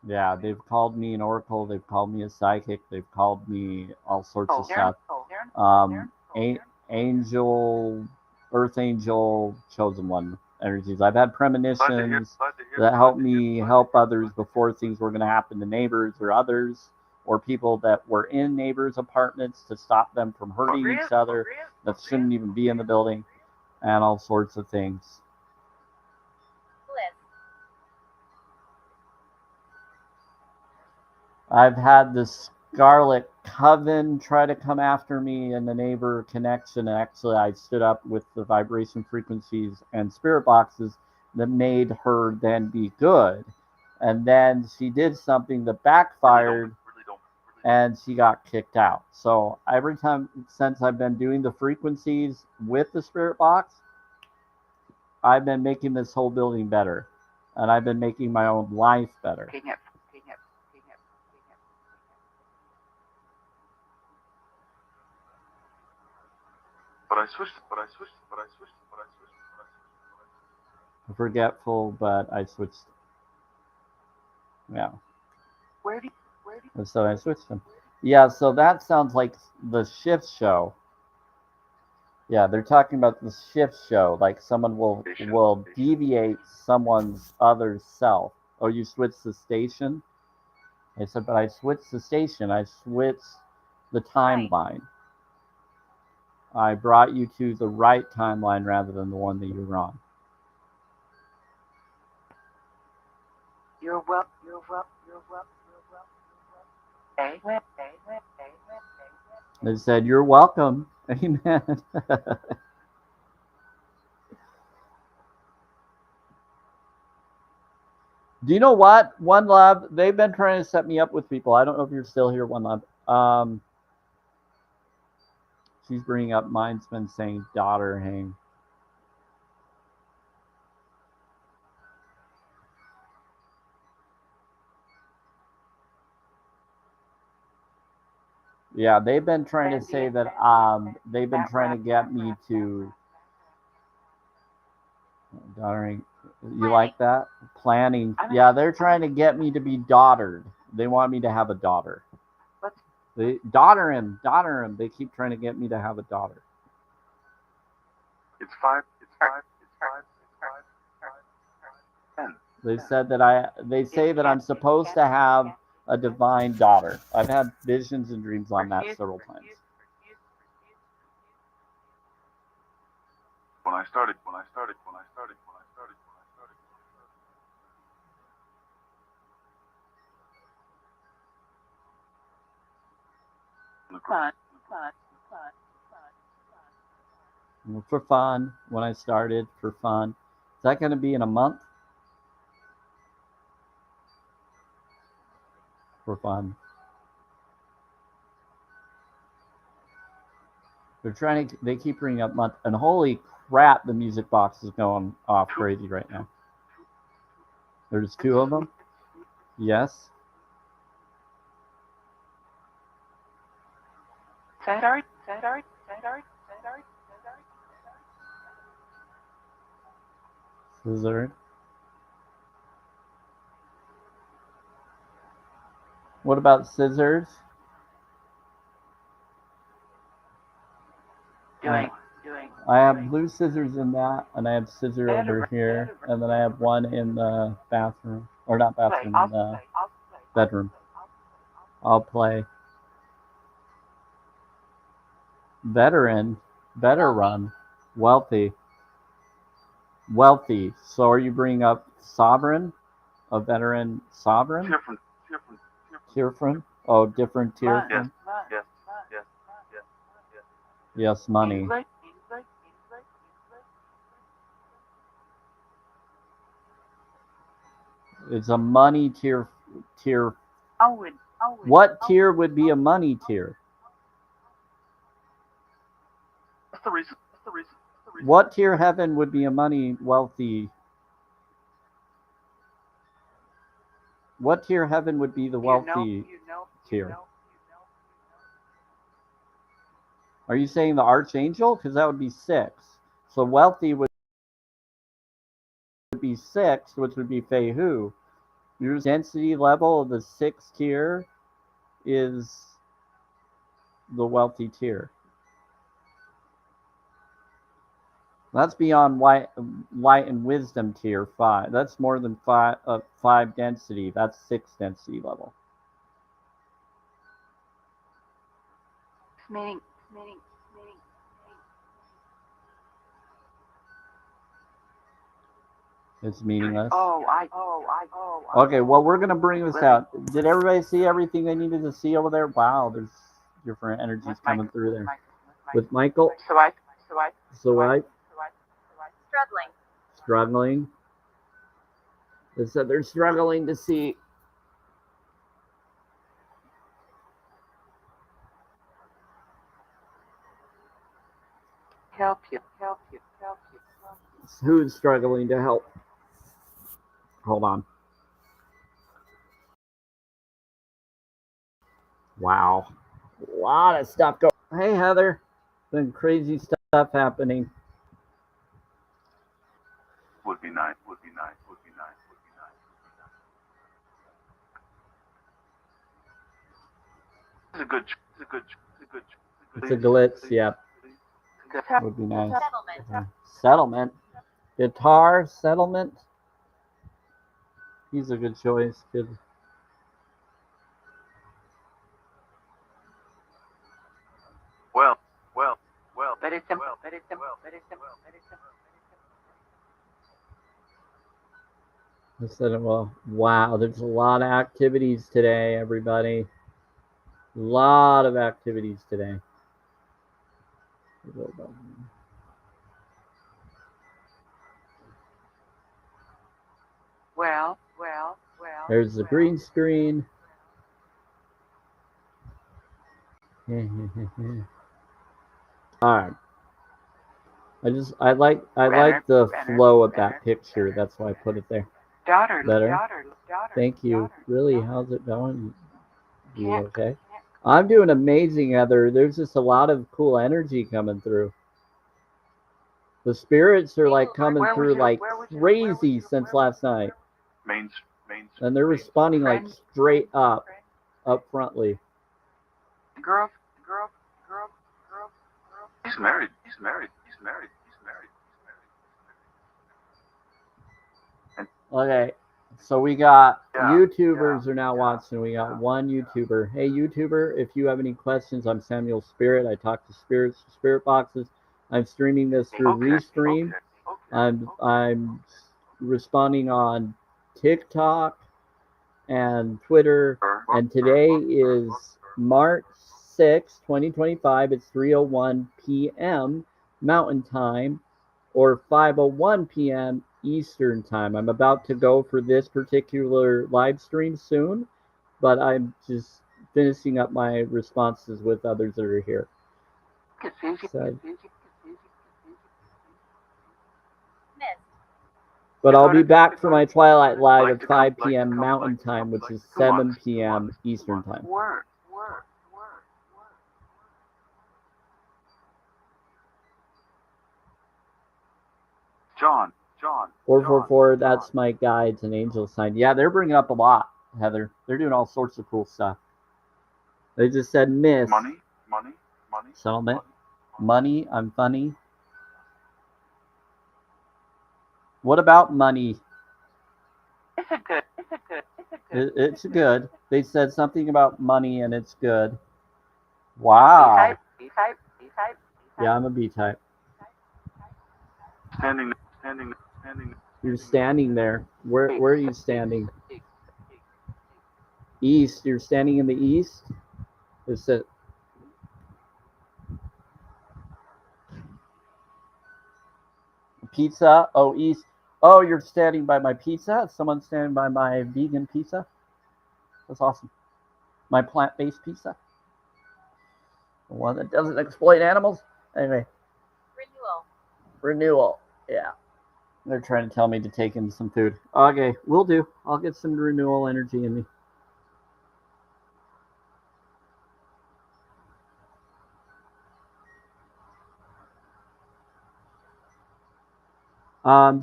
Yeah, they've called me an oracle. They've called me a psychic. They've called me all sorts of stuff. Angel, earth angel, chosen one energies. I've had premonitions that help me help others before things were going to happen to neighbors or others, or people that were in neighbors' apartments to stop them from hurting each other that shouldn't even be in the building, and all sorts of things. I've had the Scarlet Coven try to come after me in the neighbor connection. And actually, I stood up with the vibration frequencies and spirit boxes that made her then be good. And then she did something that backfired, and she got kicked out. So every time since I've been doing the frequencies with the spirit box, I've been making this whole building better. And I've been making my own life better. But I switched. Forgetful, but I switched. Yeah. So I switched them. Yeah, so that sounds like the shift show. Yeah, they're talking about the shift show. Like someone will deviate someone's other self. Oh, you switched the station? I said, but I switched the station. I switched the timeline. I brought you to the right timeline rather than the one that you're on. You're welcome. They said, you're welcome. Amen. Do you know what? One Love, they've been trying to set me up with people. I don't know if you're still here, One Love. She's bringing up mine's been saying daughter hang. Yeah, they've been trying to say that they've been trying to get me to daughtering. You like that? Planning. Yeah, they're trying to get me to be daughtered. They want me to have a daughter. They daughter him. They keep trying to get me to have a daughter. It's 5. It's 5. It's 5. It's 5. 10. They said that they say that I'm supposed to have a divine daughter. I've had visions and dreams on that several times. When I started. For fun, when I started, for fun. Is that going to be in a month? For fun. They keep bringing up month, and holy crap, the music box is going off crazy right now. There's 2 of them? Yes. Scissor. What about scissors? I have blue scissors in that, and I have scissor over here, and then I have one in the bathroom, or not bathroom, in the bedroom. I'll play. Veteran, better run, wealthy. So are you bringing up sovereign? A veteran sovereign? Tearfront. Oh, different tier. Yes, money. It's a money tier. What tier would be a money tier? That's the reason. What tier heaven would be a money wealthy? What tier heaven would be the wealthy tier? Are you saying the archangel? Because that would be 6. So wealthy would be 6, which would be Fehu. Your density level of the 6th tier is the wealthy tier. That's beyond light and wisdom tier 5. That's more than 5 density. That's 6 density level. It's meaningless. Okay, well, we're going to bring this out. Did everybody see everything they needed to see over there? Wow, there's different energies coming through there. With Michael? Struggling. They said they're struggling to see. Help you. Who's struggling to help? Hold on. Wow. A lot of stuff going. Hey, Heather. Been crazy stuff happening. Would be nice. It's a glitz, yep. Would be nice. Settlement. Guitar settlement. He's a good choice. Good. Well. Very simple. I said, well, wow, there's a lot of activities today, everybody. A lot of activities today. Well. There's the green screen. All right. I like the flow of that picture. That's why I put it there. Better. Thank you. Really, how's it going? You okay? I'm doing amazing, Heather. There's just a lot of cool energy coming through. The spirits are like coming through like crazy since last night. And they're responding like straight up frontly. girl, girl, girl, girl, girl. He's married. He's married. He's married. He's married. Okay, so we got Yeah, YouTubers yeah, are now yeah, watching. We got yeah, one YouTuber. Hey, YouTuber, if you have any questions, I'm Samuel Spirit. I talk to spirits, spirit boxes. I'm streaming this through Okay, Restream. okay, okay, I'm responding on TikTok and Twitter. And today is March 6, 2025. It's 3:01 p.m. Mountain Time or 5:01 p.m. Eastern Time. I'm about to go for this particular live stream soon, but I'm just finishing up my responses with others that are here. So, Missed. but I'll be back for my Twilight Live at 5 p.m. Mountain Time, which is 7 p.m. Eastern Time. Work, work, work, work. John, John. 444, that's my guides and angel sign. Yeah, they're bringing up a lot, Heather. They're doing all sorts of cool stuff. They just said miss. Money, money, money. Settlement. Money, I'm funny. What about money? It's a good, it's a good, it's a good. It's good. They said something about money and it's good. Wow. B-type. Yeah, I'm a B type. Standing, standing, standing. You're standing there. Where are you standing? East. You're standing in the east? Is it pizza? Oh, east. Oh, you're standing by my pizza? Someone's standing by my vegan pizza? That's awesome. My plant-based pizza. The one that doesn't exploit animals. Anyway. Renewal. Yeah. They're trying to tell me to take in some food. Okay, will do. I'll get some renewal energy in me.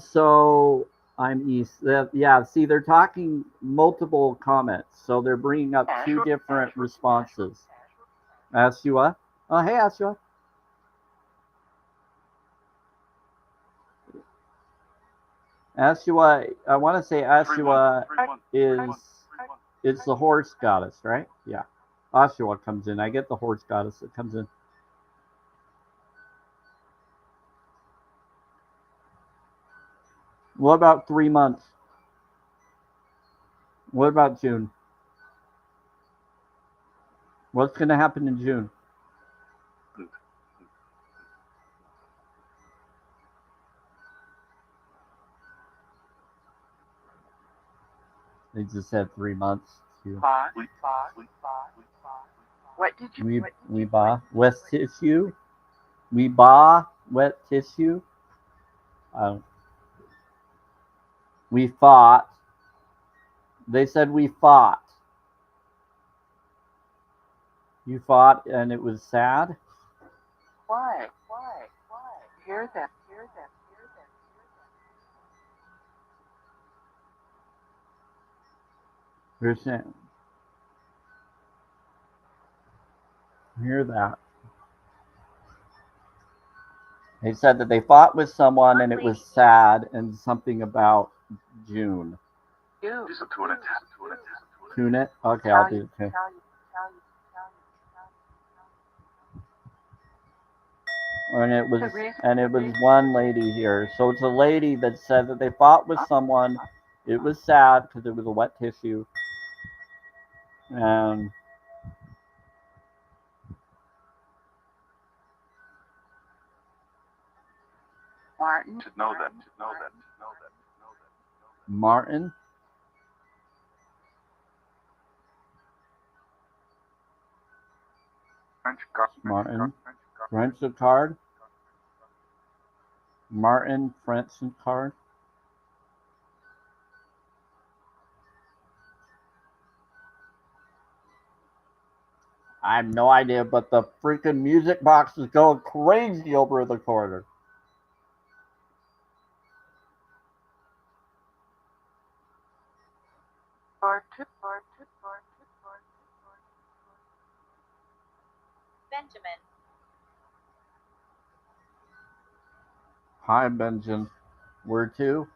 So I'm east. Yeah, see, they're talking multiple comments, so they're bringing up two different responses. Ashua. Oh, hey, Ashua. Ashua, I want to say Ashua is it's the horse goddess, right? Yeah. Ashua comes in. I get the horse goddess that comes in. What about 3 months? What about June? What's going to happen in June? They just said 3 months. What did you? We bought wet tissue. We bought wet tissue. We fought. They said we fought. You fought and it was sad. Why? Hear that. You're saying. Hear that. They said that they fought with someone and it was sad and something about June. Tune it? Okay, I'll do it too. And it was one lady here. So it's a lady that said that they fought with someone. It was sad because it was a wet tissue. And Martin should know that. Martin. Martin. French card. Martin French card. I have no idea, but the freaking music box is going crazy over the corner. Benjamin. Hi, Benjamin. Where to?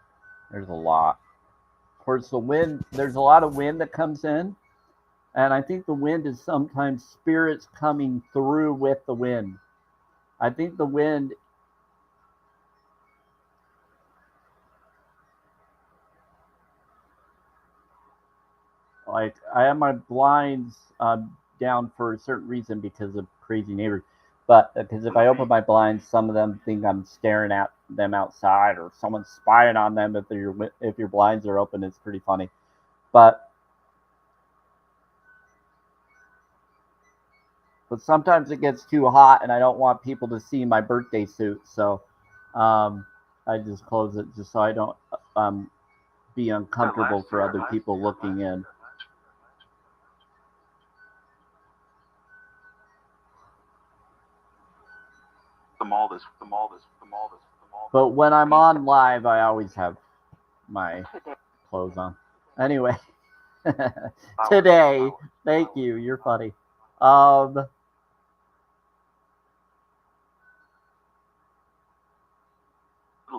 There's a lot. Of course, the wind, there's a lot of wind that comes in. And I think the wind is sometimes spirits coming through with the wind. I think the wind, like, I have my blinds down for a certain reason because of crazy neighbors. But because if I open my blinds, some of them think I'm staring at them outside or someone's spying on them if your blinds are open. It's pretty funny. But sometimes it gets too hot and I don't want people to see my birthday suit. So I just close it just so I don't be uncomfortable for other people looking in. But when I'm on live, I always have my clothes on. Anyway, today, thank you. You're funny.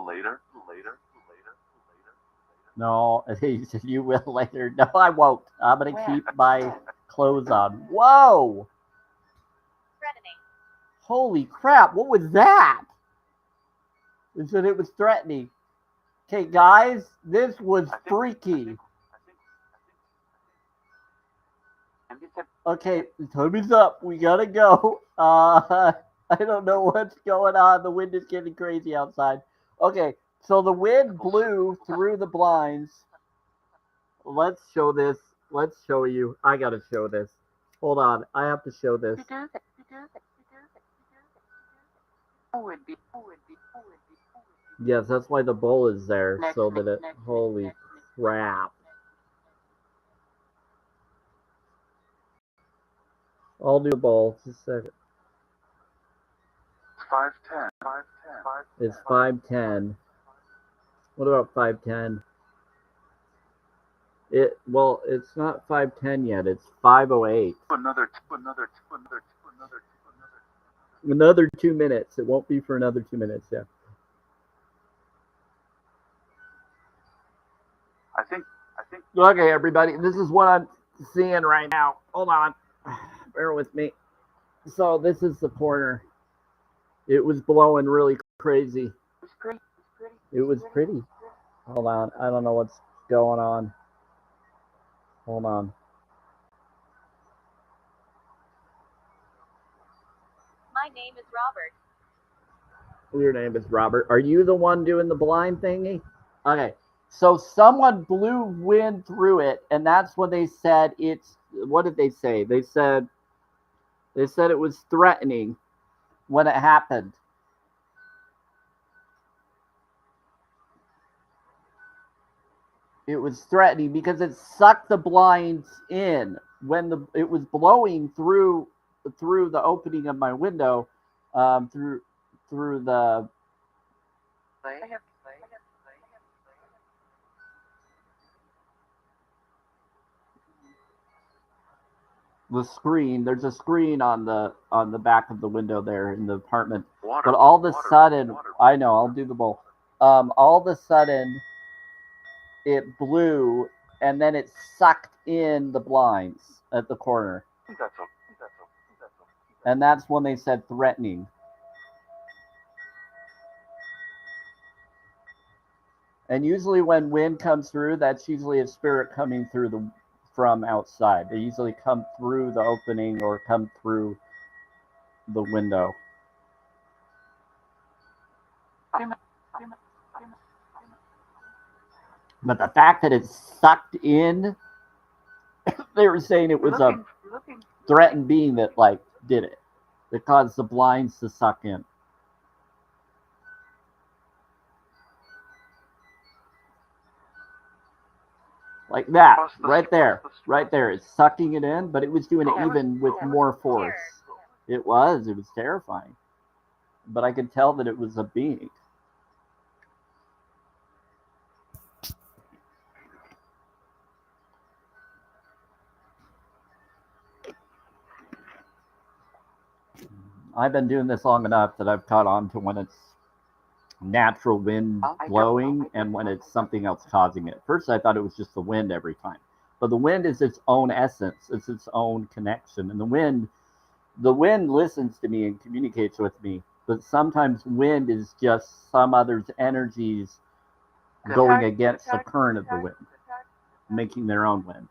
Later. No, he said you will later. No, I won't. I'm gonna keep my clothes on. Whoa! Threatening. Holy crap! What was that? It said it was threatening. Okay, guys, this was freaky. Okay, time is up. We gotta go. I don't know what's going on. The wind is getting crazy outside. Okay, so the wind blew through the blinds. Let's show this. Let's show you. I gotta show this. Hold on. I have to show this. Yes, that's why the bowl is there, so that it. Holy crap. I'll do the bowl. Just a second. 5:10. It's 5:10. What about 5:10? It's not 5:10 yet. It's 5:08. Another 2 minutes. It won't be for another 2 minutes. Yeah. I think. Okay, everybody. This is what I'm seeing right now. Hold on. Bear with me. So this is the corner. It was blowing really crazy. It was pretty. Hold on. I don't know what's going on. Hold on. My name is Robert. Your name is Robert. Are you the one doing the blind thingy? Okay. So someone blew wind through it, and that's when they said it's. What did they say? They said it was threatening when it happened. It was threatening because it sucked the blinds in when it was blowing through the opening of my window, through the. The screen. There's a screen on the back of the window there in the apartment. But all of a sudden, I know I'll do the bowl. All of a sudden, it blew, and then it sucked in the blinds at the corner, and that's when they said threatening. And usually, when wind comes through, that's usually a spirit coming through from outside. They usually come through the opening or come through the window. But the fact that it sucked in, they were saying it was a threatened being that did it. That caused the blinds to suck in. Like that, right there. It's sucking it in, but it was doing it even with more force. It was terrifying. But I could tell that it was a being. I've been doing this long enough that I've caught on to when it's natural wind blowing and when it's something else causing it. First, I thought it was just the wind every time, but the wind is its own essence. It's its own connection, and the wind listens to me and communicates with me. But sometimes wind is just some other's energies going against the current of the wind, making their own wind.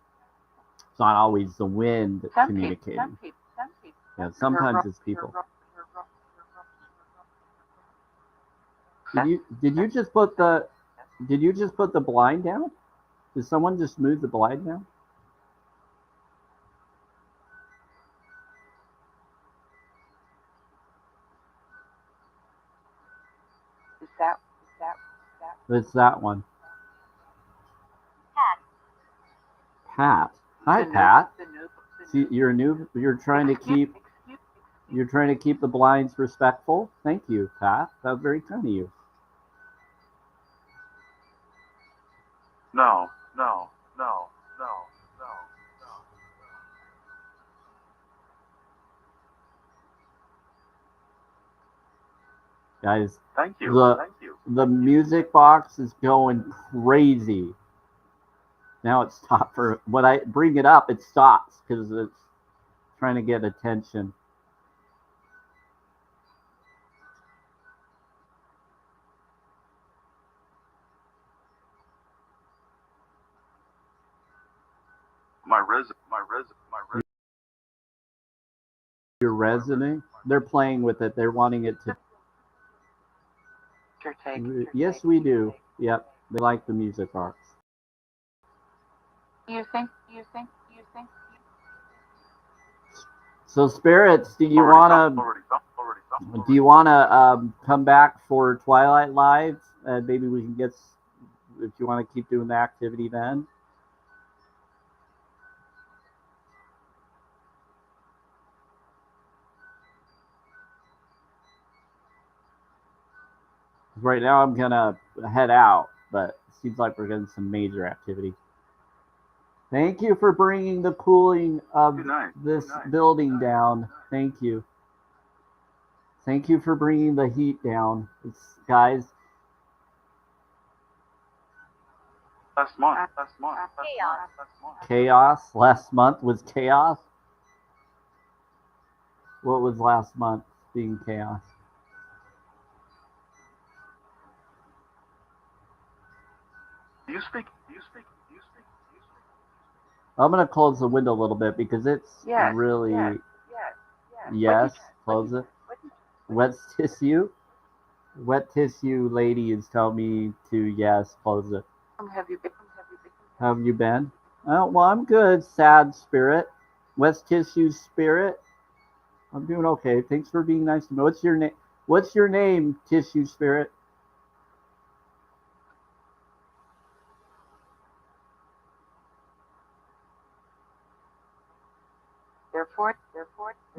It's not always the wind communicating. Yeah, sometimes it's people. Did you just put the blind down? Did someone just move the blind down? It's that one. Pat. Hi, Pat. See, you're new. You're trying to keep the blinds respectful. Thank you, Pat. That was very kind of you. No. Guys, Thank you. the music box is going crazy. Now it stopped for when I bring it up, it stops because it's trying to get attention. You're resonating. They're playing with it. They're wanting it to. Yes, we do. Yep, they like the music box. You think? So spirits, do you wanna come back for Twilight Live? Maybe we can get if you want to keep doing the activity then. Right now I'm gonna head out, but it seems like we're getting some major activity. Thank you for bringing the cooling of this building down. Thank you. Thank you for bringing the heat down, guys. Last month. Chaos. Last month was chaos. What was last month being chaos? Do you speak? I'm gonna close the window a little bit because it's really. Yes, close it. Wet tissue. Wet tissue lady is telling me to yes, close it. How have you been? Oh, well, I'm good. Sad spirit. Wet tissue spirit. I'm doing okay. Thanks for being nice to me. What's your name? What's your name, tissue spirit?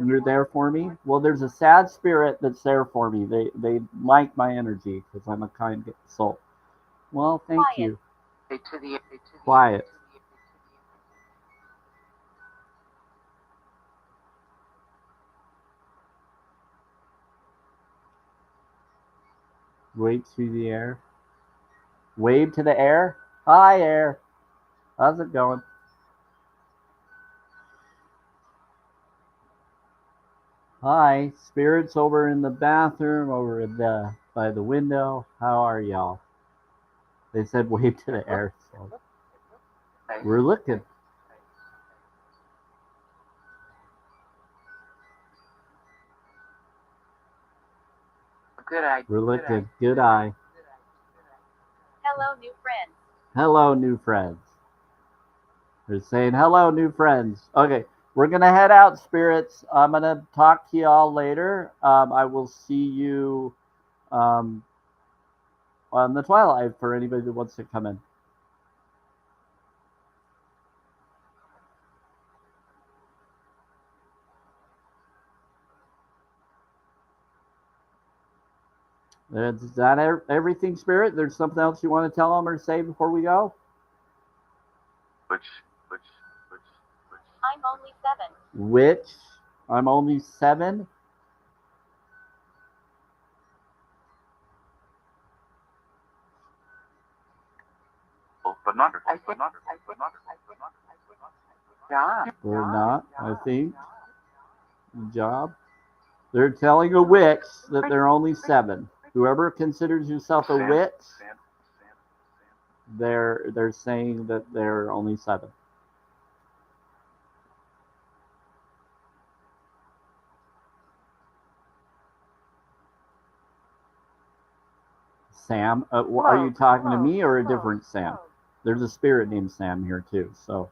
You're there for me? Well, there's a sad spirit that's there for me. They like my energy because I'm a kind soul. Well, thank you. Quiet. Wave to the air. Wave to the air. Hi, air. How's it going? Hi, spirits over in the bathroom, over by the window. How are y'all? They said wave to the air. So we're looking. Good eye. We're looking. Good eye. Hello, new friends. Hello, new friends. They're saying hello, new friends. Okay, we're gonna head out, spirits. I'm gonna talk to y'all later. I will see you on the Twilight for anybody that wants to come in. Is that everything, spirit? There's something else you want to tell them or say before we go? Which. I'm only 7. Which? I'm only 7. but not. I think. Job. Or not, I think. Job. They're telling a witch that they're only 7. Whoever considers yourself a witch, they're saying that they're only 7. Sam, are you talking to me or a different Sam? There's a spirit named Sam here too. So,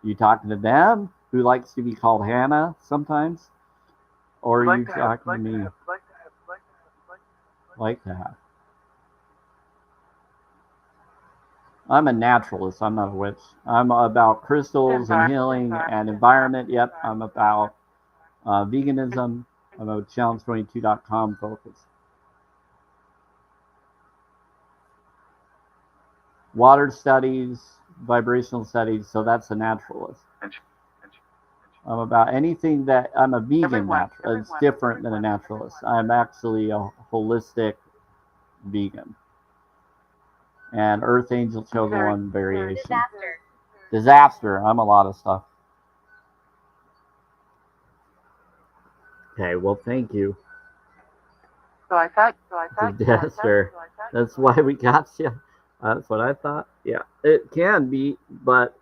you talking to them who likes to be called Hannah sometimes, or are you talking to me? Like that. I'm a naturalist. I'm not a witch. I'm about crystals and healing and environment. Yep, I'm about veganism. I'm a challenge22.com focus. Water studies, vibrational studies, so that's a naturalist. I'm about anything that I'm a vegan naturalist. It's different than a naturalist. I'm actually a holistic vegan. And Earth Angel chose one variation. Disaster. I'm a lot of stuff. Okay, well, thank you. So I thought. Disaster. That's why we got you. That's what I thought. Yeah, it can be, but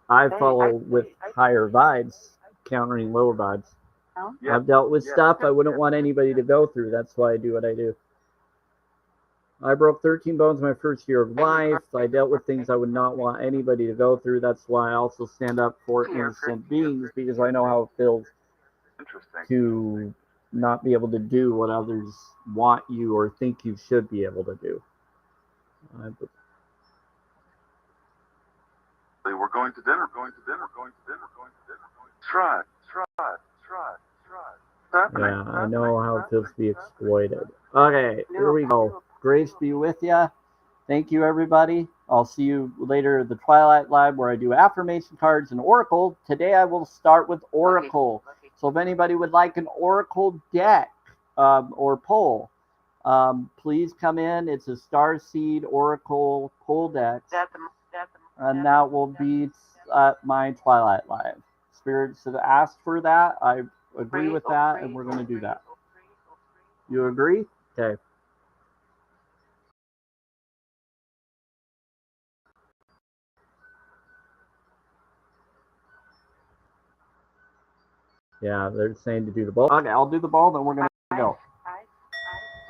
I follow with higher vibes, countering lower vibes. Yeah. I've dealt with stuff I wouldn't want anybody to go through. That's why I do what I do. I broke 13 bones my first year of life. I dealt with things I would not want anybody to go through. That's why I also stand up for innocent beings, because I know how it feels to not be able to do what others want you or think you should be able to do. We're going to dinner. Try. Yeah, I know how it feels to be exploited. Okay, here we go. Grace be with ya. Thank you, everybody. I'll see you later at the Twilight Lab where I do affirmation cards and Oracle. Today I will start with Oracle. So if anybody would like an Oracle deck or poll, please come in. It's a Starseed Oracle poll deck. And that will be at my Twilight Live. Spirits have asked for that. I agree with that, and we're going to do that. You agree? Okay. Yeah, they're saying to do the ball. Okay, I'll do the ball, then we're going to go.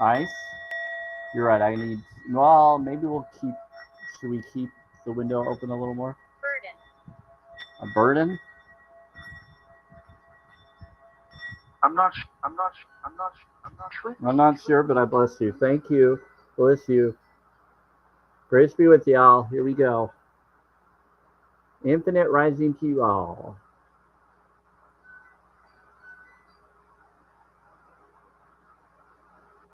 Ice? You're right, I need... Well, maybe we'll keep... Should we keep the window open a little more? Burden. A burden? I'm not sure, but I bless you. Thank you. Bless you. Grace be with y'all. Here we go. Infinite rising to you all.